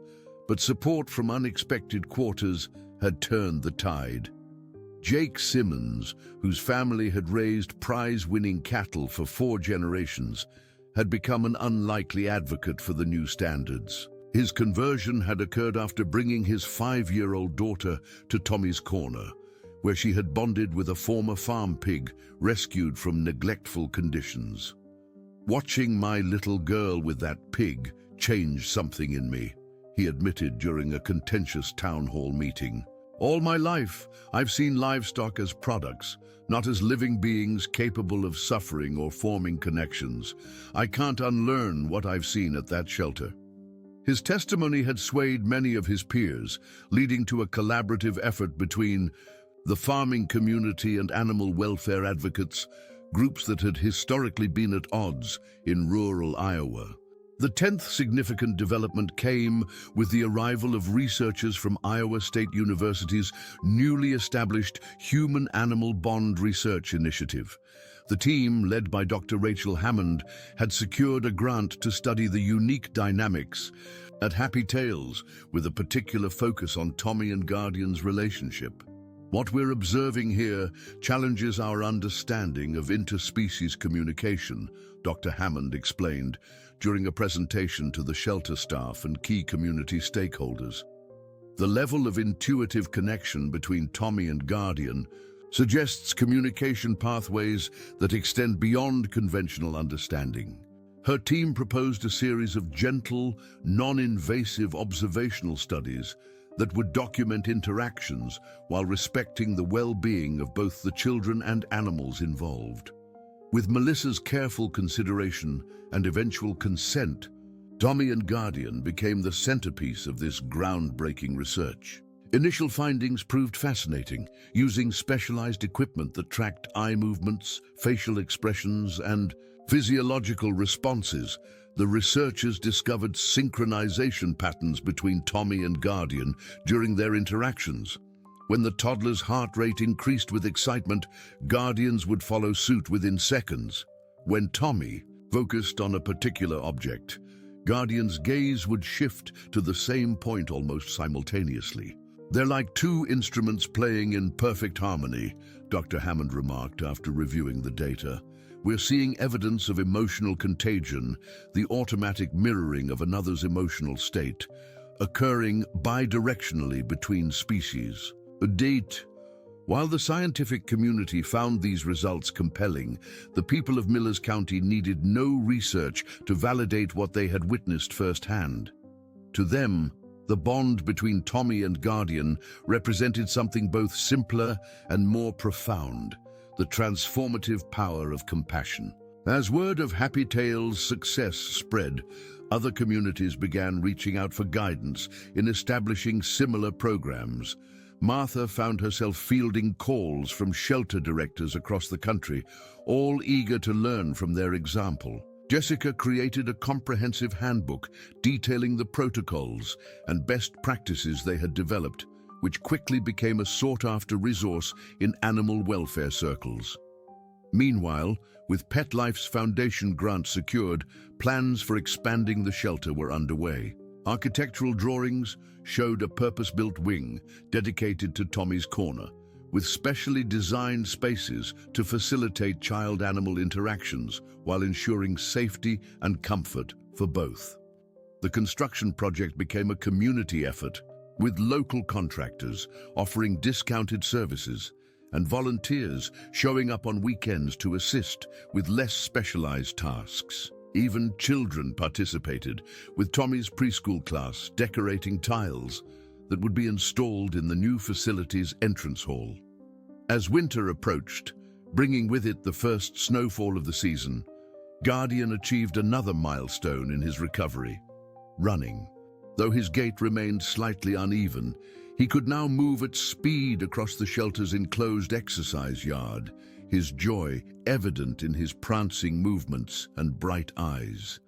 but support from unexpected quarters had turned the tide. Jake Simmons, whose family had raised prize-winning cattle for 4 generations, had become an unlikely advocate for the new standards. His conversion had occurred after bringing his 5-year-old daughter to Tommy's Corner, where she had bonded with a former farm pig rescued from neglectful conditions. Watching my little girl with that pig changed something in me, he admitted during a contentious town hall meeting. All my life, I've seen livestock as products, not as living beings capable of suffering or forming connections. I can't unlearn what I've seen at that shelter. His testimony had swayed many of his peers, leading to a collaborative effort between the farming community and animal welfare advocates, groups that had historically been at odds in rural Iowa. The 10th significant development came with the arrival of researchers from Iowa State University's newly established Human-Animal Bond Research Initiative. The team, led by Dr. Rachel Hammond, had secured a grant to study the unique dynamics at Happy Tales, with a particular focus on Tommy and Guardian's relationship. What we're observing here challenges our understanding of interspecies communication, Dr. Hammond explained during a presentation to the shelter staff and key community stakeholders. The level of intuitive connection between Tommy and Guardian suggests communication pathways that extend beyond conventional understanding. Her team proposed a series of gentle, non-invasive observational studies that would document interactions while respecting the well-being of both the children and animals involved. With Melissa's careful consideration and eventual consent, Tommy and Guardian became the centerpiece of this groundbreaking research. Initial findings proved fascinating, using specialized equipment that tracked eye movements, facial expressions, and physiological responses. The researchers discovered synchronization patterns between Tommy and Guardian during their interactions. When the toddler's heart rate increased with excitement, Guardians would follow suit within seconds. When Tommy focused on a particular object, Guardian's gaze would shift to the same point almost simultaneously. "They're like two instruments playing in perfect harmony," Dr. Hammond remarked after reviewing the data. "We're seeing evidence of emotional contagion, the automatic mirroring of another's emotional state, occurring bidirectionally between species." While the scientific community found these results compelling, the people of Millers County needed no research to validate what they had witnessed firsthand. To them, the bond between Tommy and Guardian represented something both simpler and more profound: the transformative power of compassion. As word of Happy Tales' success spread, other communities began reaching out for guidance in establishing similar programs. Martha found herself fielding calls from shelter directors across the country, all eager to learn from their example. Jessica created a comprehensive handbook detailing the protocols and best practices they had developed, which quickly became a sought-after resource in animal welfare circles. Meanwhile, with PetLife's foundation grant secured, plans for expanding the shelter were underway. Architectural drawings showed a purpose-built wing dedicated to Tommy's Corner, with specially designed spaces to facilitate child-animal interactions while ensuring safety and comfort for both. The construction project became a community effort, with local contractors offering discounted services and volunteers showing up on weekends to assist with less specialized tasks. Even children participated, with Tommy's preschool class decorating tiles that would be installed in the new facility's entrance hall. As winter approached, bringing with it the first snowfall of the season, Guardian achieved another milestone in his recovery: running. Though his gait remained slightly uneven, he could now move at speed across the shelter's enclosed exercise yard, his joy evident in his prancing movements and bright eyes.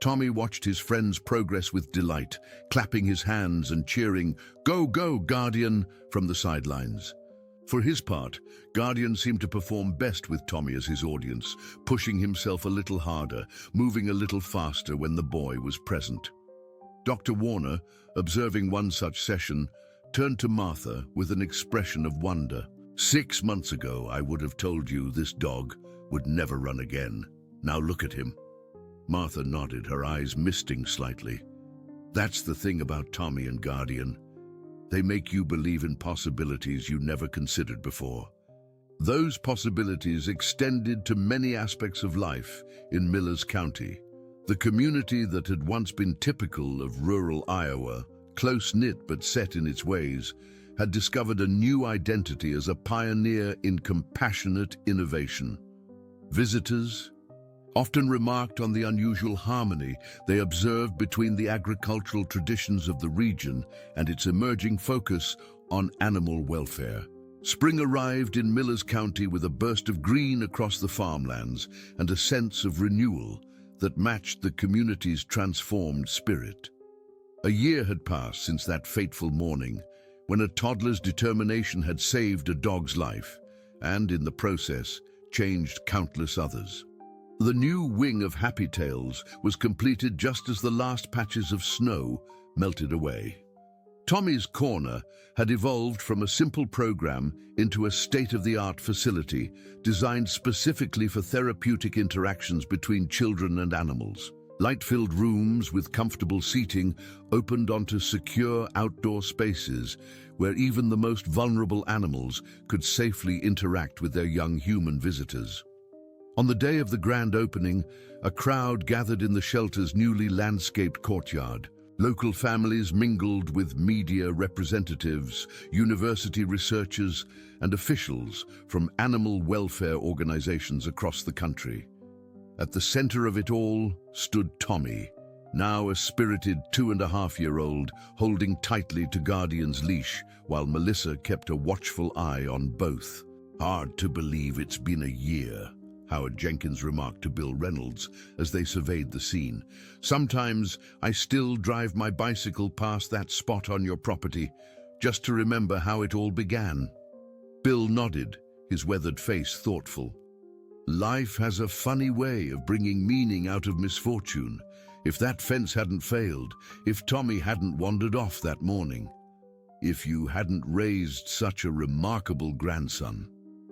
Tommy watched his friend's progress with delight, clapping his hands and cheering, "Go, go, Guardian," from the sidelines. For his part, Guardian seemed to perform best with Tommy as his audience, pushing himself a little harder, moving a little faster when the boy was present. Dr. Warner, observing one such session, turned to Martha with an expression of wonder. "6 months ago, I would have told you this dog would never run again. Now look at him." Martha nodded, her eyes misting slightly. "That's the thing about Tommy and Guardian. They make you believe in possibilities you never considered before." Those possibilities extended to many aspects of life in Millers County. The community that had once been typical of rural Iowa, close-knit but set in its ways, had discovered a new identity as a pioneer in compassionate innovation. Visitors often remarked on the unusual harmony they observed between the agricultural traditions of the region and its emerging focus on animal welfare. Spring arrived in Millers County with a burst of green across the farmlands and a sense of renewal that matched the community's transformed spirit. A year had passed since that fateful morning, when a toddler's determination had saved a dog's life, and in the process, changed countless others. The new wing of Happy Tales was completed just as the last patches of snow melted away. Tommy's Corner had evolved from a simple program into a state-of-the-art facility designed specifically for therapeutic interactions between children and animals. Light-filled rooms with comfortable seating opened onto secure outdoor spaces where even the most vulnerable animals could safely interact with their young human visitors. On the day of the grand opening, a crowd gathered in the shelter's newly landscaped courtyard. Local families mingled with media representatives, university researchers, and officials from animal welfare organizations across the country. At the center of it all stood Tommy, now a spirited 2.5-year-old holding tightly to Guardian's leash while Melissa kept a watchful eye on both. "Hard to believe it's been a year," Howard Jenkins remarked to Bill Reynolds as they surveyed the scene. "Sometimes I still drive my bicycle past that spot on your property just to remember how it all began." Bill nodded, his weathered face thoughtful. "Life has a funny way of bringing meaning out of misfortune. If that fence hadn't failed, if Tommy hadn't wandered off that morning, if you hadn't raised such a remarkable grandson,"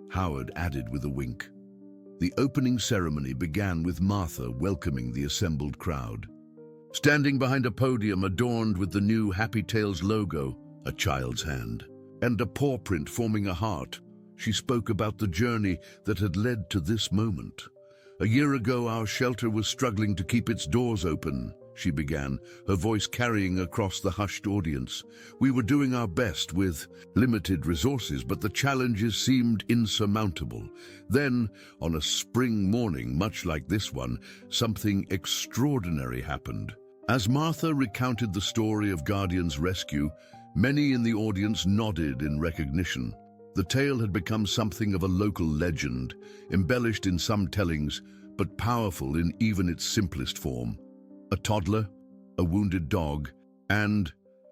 Howard added with a wink. The opening ceremony began with Martha welcoming the assembled crowd. Standing behind a podium adorned with the new Happy Tales logo, a child's hand, and a paw print forming a heart, she spoke about the journey that had led to this moment. "A year ago, our shelter was struggling to keep its doors open," she began, her voice carrying across the hushed audience. "We were doing our best with limited resources, but the challenges seemed insurmountable. Then, on a spring morning, much like this one, something extraordinary happened." As Martha recounted the story of Guardian's rescue, many in the audience nodded in recognition. The tale had become something of a local legend, embellished in some tellings, but powerful in even its simplest form. A toddler, a wounded dog, and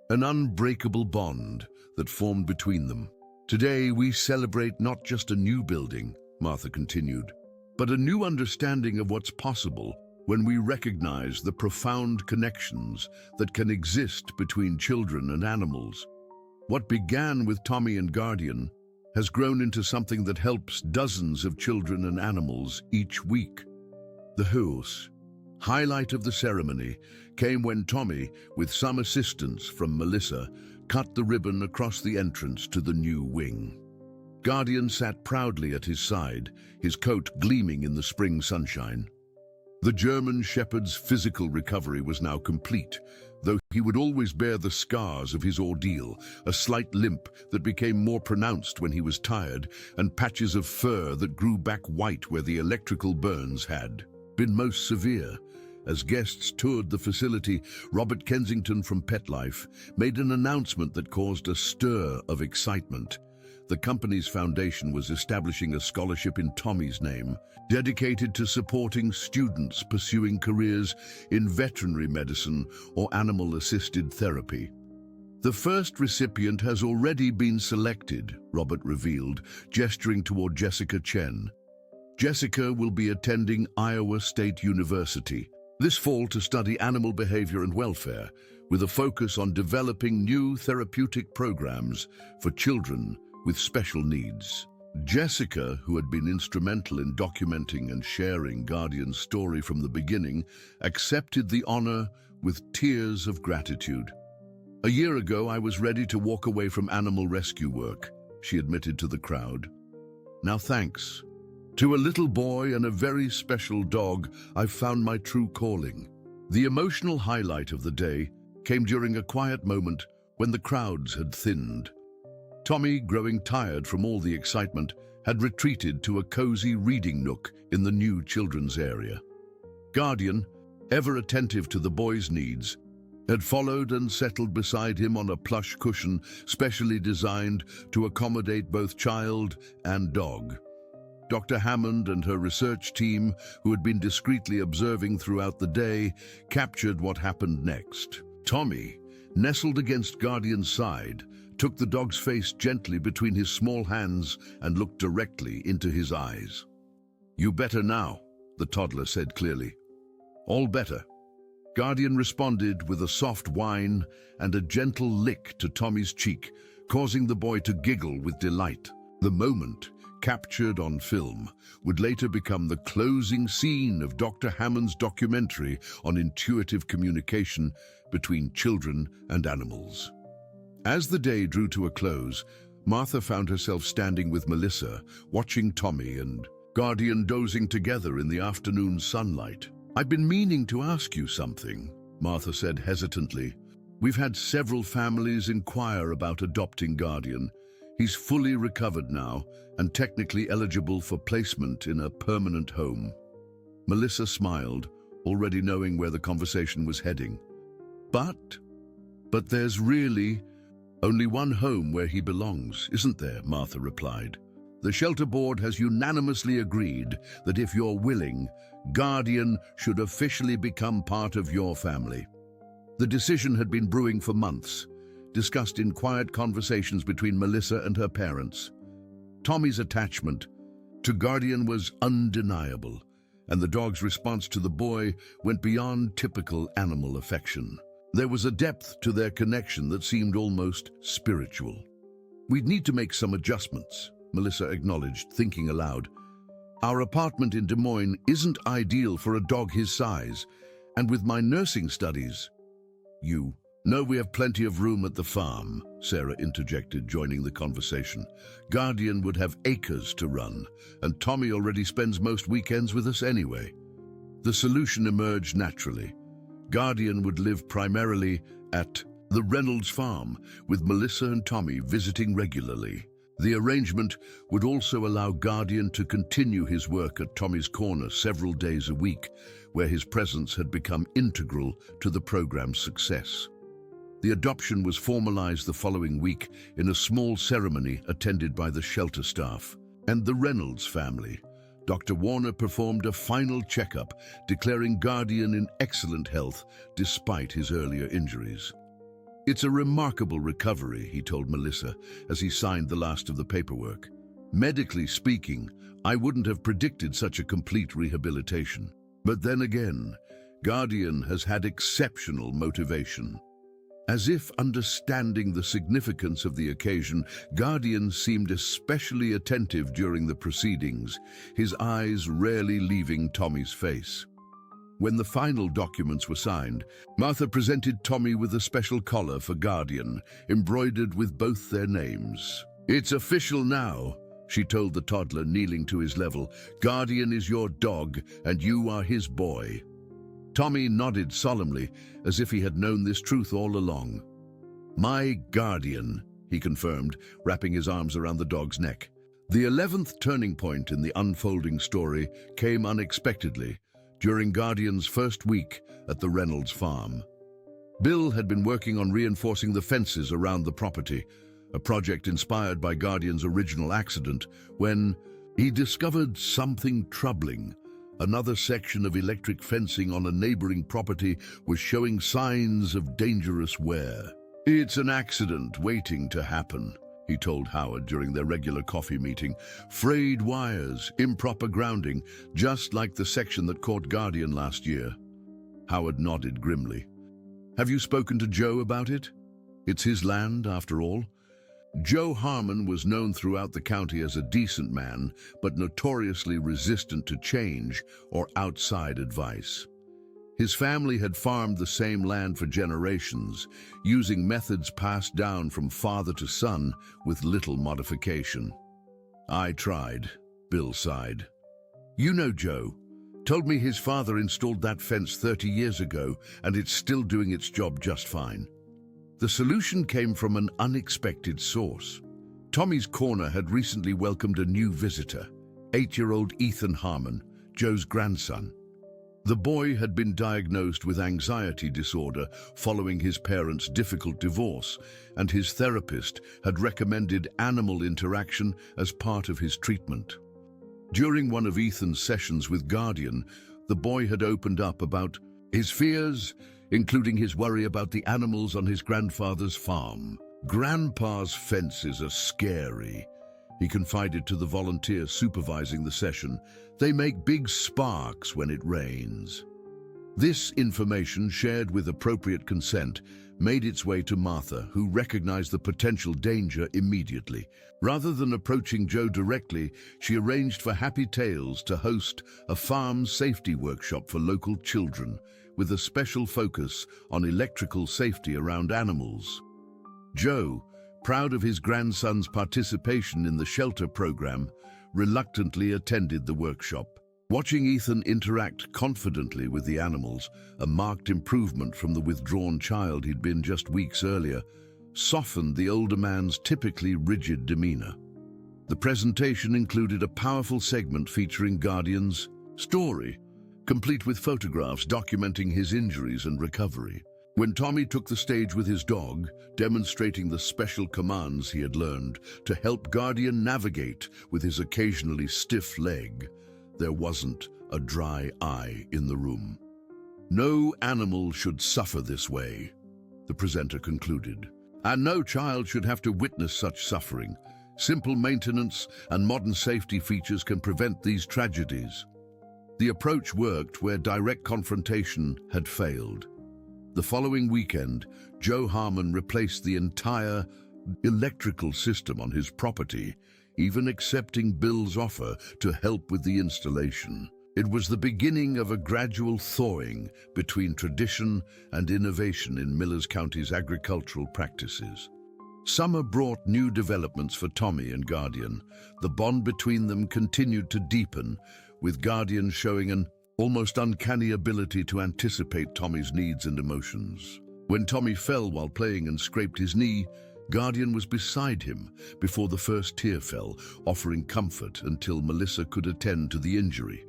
an unbreakable bond that formed between them. "Today we celebrate not just a new building," Martha continued, "but a new understanding of what's possible when we recognize the profound connections that can exist between children and animals. What began with Tommy and Guardian has grown into something that helps dozens of children and animals each week." The highlight of the ceremony came when Tommy, with some assistance from Melissa, cut the ribbon across the entrance to the new wing. Guardian sat proudly at his side, his coat gleaming in the spring sunshine. The German Shepherd's physical recovery was now complete, though he would always bear the scars of his ordeal, a slight limp that became more pronounced when he was tired, and patches of fur that grew back white where the electrical burns had been most severe. As guests toured the facility, Robert Kensington from PetLife made an announcement that caused a stir of excitement. The company's foundation was establishing a scholarship in Tommy's name, dedicated to supporting students pursuing careers in veterinary medicine or animal-assisted therapy. "The first recipient has already been selected," Robert revealed, gesturing toward Jessica Chen. Jessica will be attending Iowa State University this fall to study animal behavior and welfare, with a focus on developing new therapeutic programs for children with special needs. Jessica, who had been instrumental in documenting and sharing Guardian's story from the beginning, accepted the honor with tears of gratitude. "A year ago, I was ready to walk away from animal rescue work," she admitted to the crowd. "Now thanks to a little boy and a very special dog, I've found my true calling." The emotional highlight of the day came during a quiet moment when the crowds had thinned. Tommy, growing tired from all the excitement, had retreated to a cozy reading nook in the new children's area. Guardian, ever attentive to the boy's needs, had followed and settled beside him on a plush cushion specially designed to accommodate both child and dog. Dr. Hammond and her research team, who had been discreetly observing throughout the day, captured what happened next. Tommy, nestled against Guardian's side, took the dog's face gently between his small hands and looked directly into his eyes. "You better now," the toddler said clearly. "All better." Guardian responded with a soft whine and a gentle lick to Tommy's cheek, causing the boy to giggle with delight. The moment, captured on film, would later become the closing scene of Dr. Hammond's documentary on intuitive communication between children and animals. As the day drew to a close, Martha found herself standing with Melissa, watching Tommy and Guardian dozing together in the afternoon sunlight. "I've been meaning to ask you something," Martha said hesitantly. "We've had several families inquire about adopting Guardian. He's fully recovered now and technically eligible for placement in a permanent home." Melissa smiled, already knowing where the conversation was heading. But there's really only one home where he belongs, isn't there? Martha replied. The shelter board has unanimously agreed that if you're willing, Guardian should officially become part of your family. The decision had been brewing for months, discussed in quiet conversations between Melissa and her parents. Tommy's attachment to Guardian was undeniable, and the dog's response to the boy went beyond typical animal affection. There was a depth to their connection that seemed almost spiritual. We'd need to make some adjustments, Melissa acknowledged, thinking aloud. Our apartment in Des Moines isn't ideal for a dog his size, and with my nursing studies... No, we have plenty of room at the farm, Sarah interjected, joining the conversation. Guardian would have acres to run, and Tommy already spends most weekends with us anyway. The solution emerged naturally. Guardian would live primarily at the Reynolds farm, with Melissa and Tommy visiting regularly. The arrangement would also allow Guardian to continue his work at Tommy's Corner several days a week, where his presence had become integral to the program's success. The adoption was formalized the following week in a small ceremony attended by the shelter staff and the Reynolds family. Dr. Warner performed a final checkup, declaring Guardian in excellent health despite his earlier injuries. It's a remarkable recovery, he told Melissa as he signed the last of the paperwork. Medically speaking, I wouldn't have predicted such a complete rehabilitation. But then again, Guardian has had exceptional motivation. As if understanding the significance of the occasion, Guardian seemed especially attentive during the proceedings, his eyes rarely leaving Tommy's face. When the final documents were signed, Martha presented Tommy with a special collar for Guardian, embroidered with both their names. It's official now, she told the toddler, kneeling to his level. Guardian is your dog, and you are his boy. Tommy nodded solemnly, as if he had known this truth all along. My Guardian, he confirmed, wrapping his arms around the dog's neck. The 11th turning point in the unfolding story came unexpectedly, during Guardian's first week at the Reynolds farm. Bill had been working on reinforcing the fences around the property, a project inspired by Guardian's original accident, when he discovered something troubling. Another section of electric fencing on a neighboring property was showing signs of dangerous wear. It's an accident waiting to happen, he told Howard during their regular coffee meeting. Frayed wires, improper grounding, just like the section that caught Guardian last year. Howard nodded grimly. Have you spoken to Joe about it? It's his land, after all. Joe Harmon was known throughout the county as a decent man, but notoriously resistant to change or outside advice. His family had farmed the same land for generations, using methods passed down from father to son with little modification. I tried, Bill sighed. You know Joe. Told me his father installed that fence 30 years ago, and it's still doing its job just fine. The solution came from an unexpected source. Tommy's Corner had recently welcomed a new visitor, 8-year-old Ethan Harmon, Joe's grandson. The boy had been diagnosed with anxiety disorder following his parents' difficult divorce, and his therapist had recommended animal interaction as part of his treatment. During one of Ethan's sessions with Guardian, the boy had opened up about his fears, including his worry about the animals on his grandfather's farm. Grandpa's fences are scary, he confided to the volunteer supervising the session. They make big sparks when it rains. This information, shared with appropriate consent, made its way to Martha, who recognized the potential danger immediately. Rather than approaching Joe directly, she arranged for Happy Tales to host a farm safety workshop for local children, with a special focus on electrical safety around animals. Joe, proud of his grandson's participation in the shelter program, reluctantly attended the workshop. Watching Ethan interact confidently with the animals, a marked improvement from the withdrawn child he'd been just weeks earlier, softened the older man's typically rigid demeanor. The presentation included a powerful segment featuring Guardian's story, complete with photographs documenting his injuries and recovery. When Tommy took the stage with his dog, demonstrating the special commands he had learned to help Guardian navigate with his occasionally stiff leg, there wasn't a dry eye in the room. No animal should suffer this way, the presenter concluded, and no child should have to witness such suffering. Simple maintenance and modern safety features can prevent these tragedies. The approach worked where direct confrontation had failed. The following weekend, Joe Harmon replaced the entire electrical system on his property, even accepting Bill's offer to help with the installation. It was the beginning of a gradual thawing between tradition and innovation in Millers County's agricultural practices. Summer brought new developments for Tommy and Guardian. The bond between them continued to deepen, with Guardian showing an almost uncanny ability to anticipate Tommy's needs and emotions. When Tommy fell while playing and scraped his knee, Guardian was beside him before the first tear fell, offering comfort until Melissa could attend to the injury.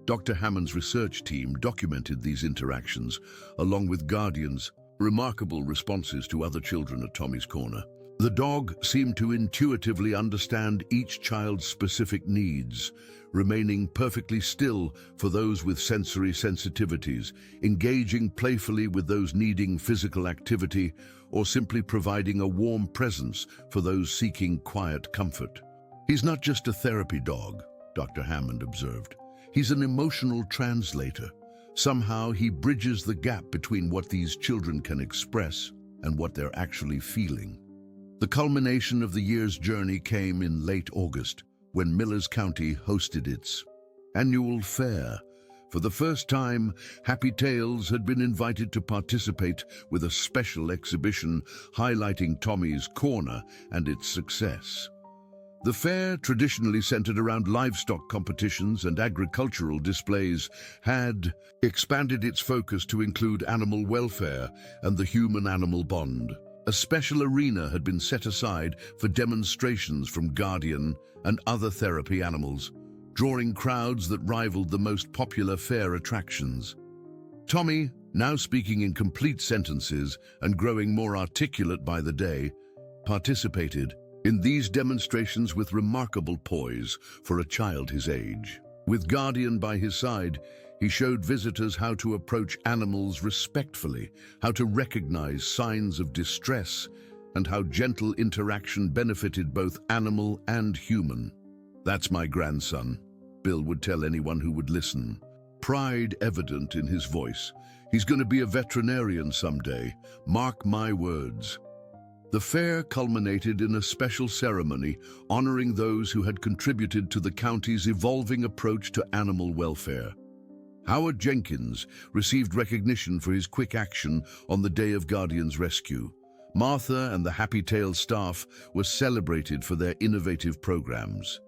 Dr. Hammond's research team documented these interactions, along with Guardian's remarkable responses to other children at Tommy's corner. The dog seemed to intuitively understand each child's specific needs, remaining perfectly still for those with sensory sensitivities, engaging playfully with those needing physical activity, or simply providing a warm presence for those seeking quiet comfort. He's not just a therapy dog, Dr. Hammond observed. He's an emotional translator. Somehow he bridges the gap between what these children can express and what they're actually feeling. The culmination of the year's journey came in late August, when Millers County hosted its annual fair. For the first time, Happy Tales had been invited to participate with a special exhibition highlighting Tommy's Corner and its success. The fair, traditionally centered around livestock competitions and agricultural displays, had expanded its focus to include animal welfare and the human-animal bond. A special arena had been set aside for demonstrations from Guardian and other therapy animals, drawing crowds that rivaled the most popular fair attractions. Tommy, now speaking in complete sentences and growing more articulate by the day, participated in these demonstrations with remarkable poise for a child his age. With Guardian by his side, he showed visitors how to approach animals respectfully, how to recognize signs of distress, and how gentle interaction benefited both animal and human. "That's my grandson," Bill would tell anyone who would listen, pride evident in his voice. "He's going to be a veterinarian someday, mark my words." The fair culminated in a special ceremony honoring those who had contributed to the county's evolving approach to animal welfare. Howard Jenkins received recognition for his quick action on the day of Guardian's rescue. Martha and the Happy Tales staff were celebrated for their innovative programs.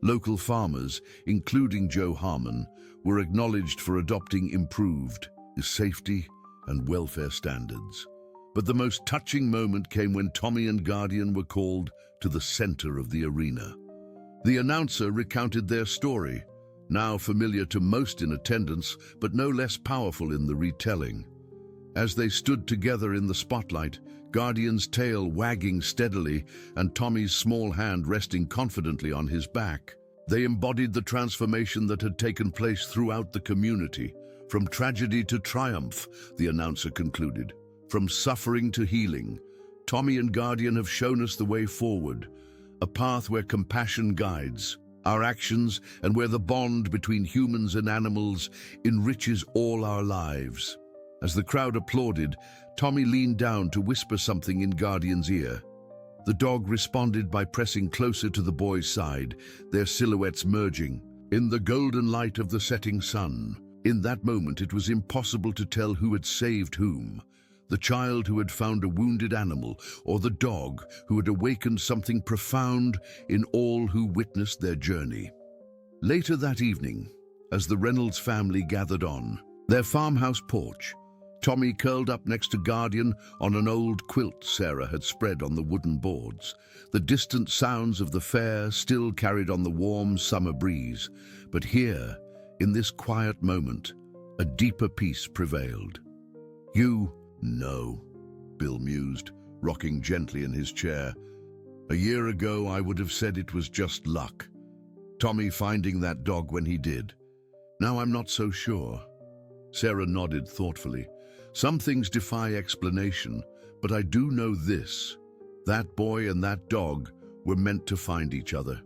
Local farmers, including Joe Harmon, were acknowledged for adopting improved safety and welfare standards. But the most touching moment came when Tommy and Guardian were called to the center of the arena. The announcer recounted their story, now familiar to most in attendance, but no less powerful in the retelling. As they stood together in the spotlight, Guardian's tail wagging steadily and Tommy's small hand resting confidently on his back, they embodied the transformation that had taken place throughout the community. From tragedy to triumph, the announcer concluded. From suffering to healing, Tommy and Guardian have shown us the way forward, a path where compassion guides our actions and where the bond between humans and animals enriches all our lives. As the crowd applauded, Tommy leaned down to whisper something in Guardian's ear. The dog responded by pressing closer to the boy's side, their silhouettes merging in the golden light of the setting sun. In that moment, it was impossible to tell who had saved whom. The child who had found a wounded animal, or the dog who had awakened something profound in all who witnessed their journey. Later that evening, as the Reynolds family gathered on their farmhouse porch, Tommy curled up next to Guardian on an old quilt Sarah had spread on the wooden boards. The distant sounds of the fair still carried on the warm summer breeze, but here, in this quiet moment, a deeper peace prevailed. "You? No," Bill mused, rocking gently in his chair. "A year ago, I would have said it was just luck. Tommy finding that dog when he did. Now I'm not so sure." Sarah nodded thoughtfully. "Some things defy explanation, but I do know this. That boy and that dog were meant to find each other."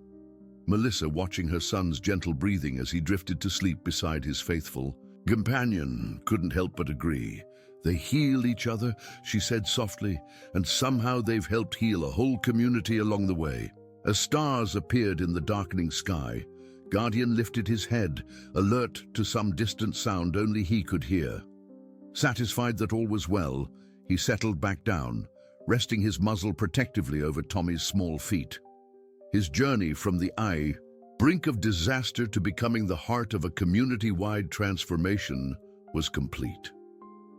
Melissa, watching her son's gentle breathing as he drifted to sleep beside his faithful companion, couldn't help but agree. "They heal each other," she said softly, "and somehow they've helped heal a whole community along the way." As stars appeared in the darkening sky, Guardian lifted his head, alert to some distant sound only he could hear. Satisfied that all was well, he settled back down, resting his muzzle protectively over Tommy's small feet. His journey from the brink of disaster to becoming the heart of a community-wide transformation was complete.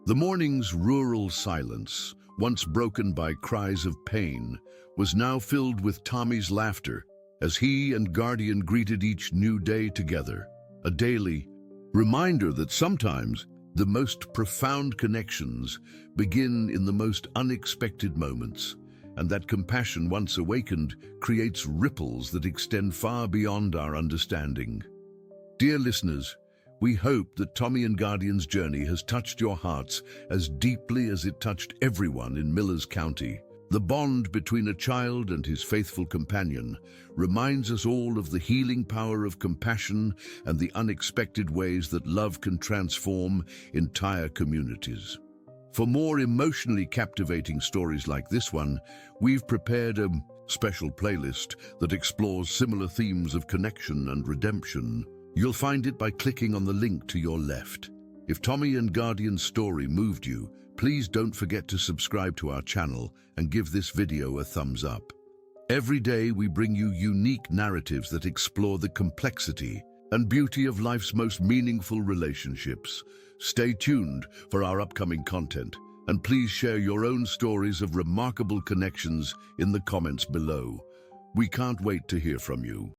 The morning's rural silence, once broken by cries of pain, was now filled with Tommy's laughter as he and Guardian greeted each new day together, a daily reminder that sometimes the most profound connections begin in the most unexpected moments, and that compassion, once awakened, creates ripples that extend far beyond our understanding. Dear listeners, we hope that Tommy and Guardian's journey has touched your hearts as deeply as it touched everyone in Millers County. The bond between a child and his faithful companion reminds us all of the healing power of compassion and the unexpected ways that love can transform entire communities. For more emotionally captivating stories like this one, we've prepared a special playlist that explores similar themes of connection and redemption. You'll find it by clicking on the link to your left. If Tommy and Guardian's story moved you, please don't forget to subscribe to our channel and give this video a thumbs up. Every day we bring you unique narratives that explore the complexity and beauty of life's most meaningful relationships. Stay tuned for our upcoming content, and please share your own stories of remarkable connections in the comments below. We can't wait to hear from you.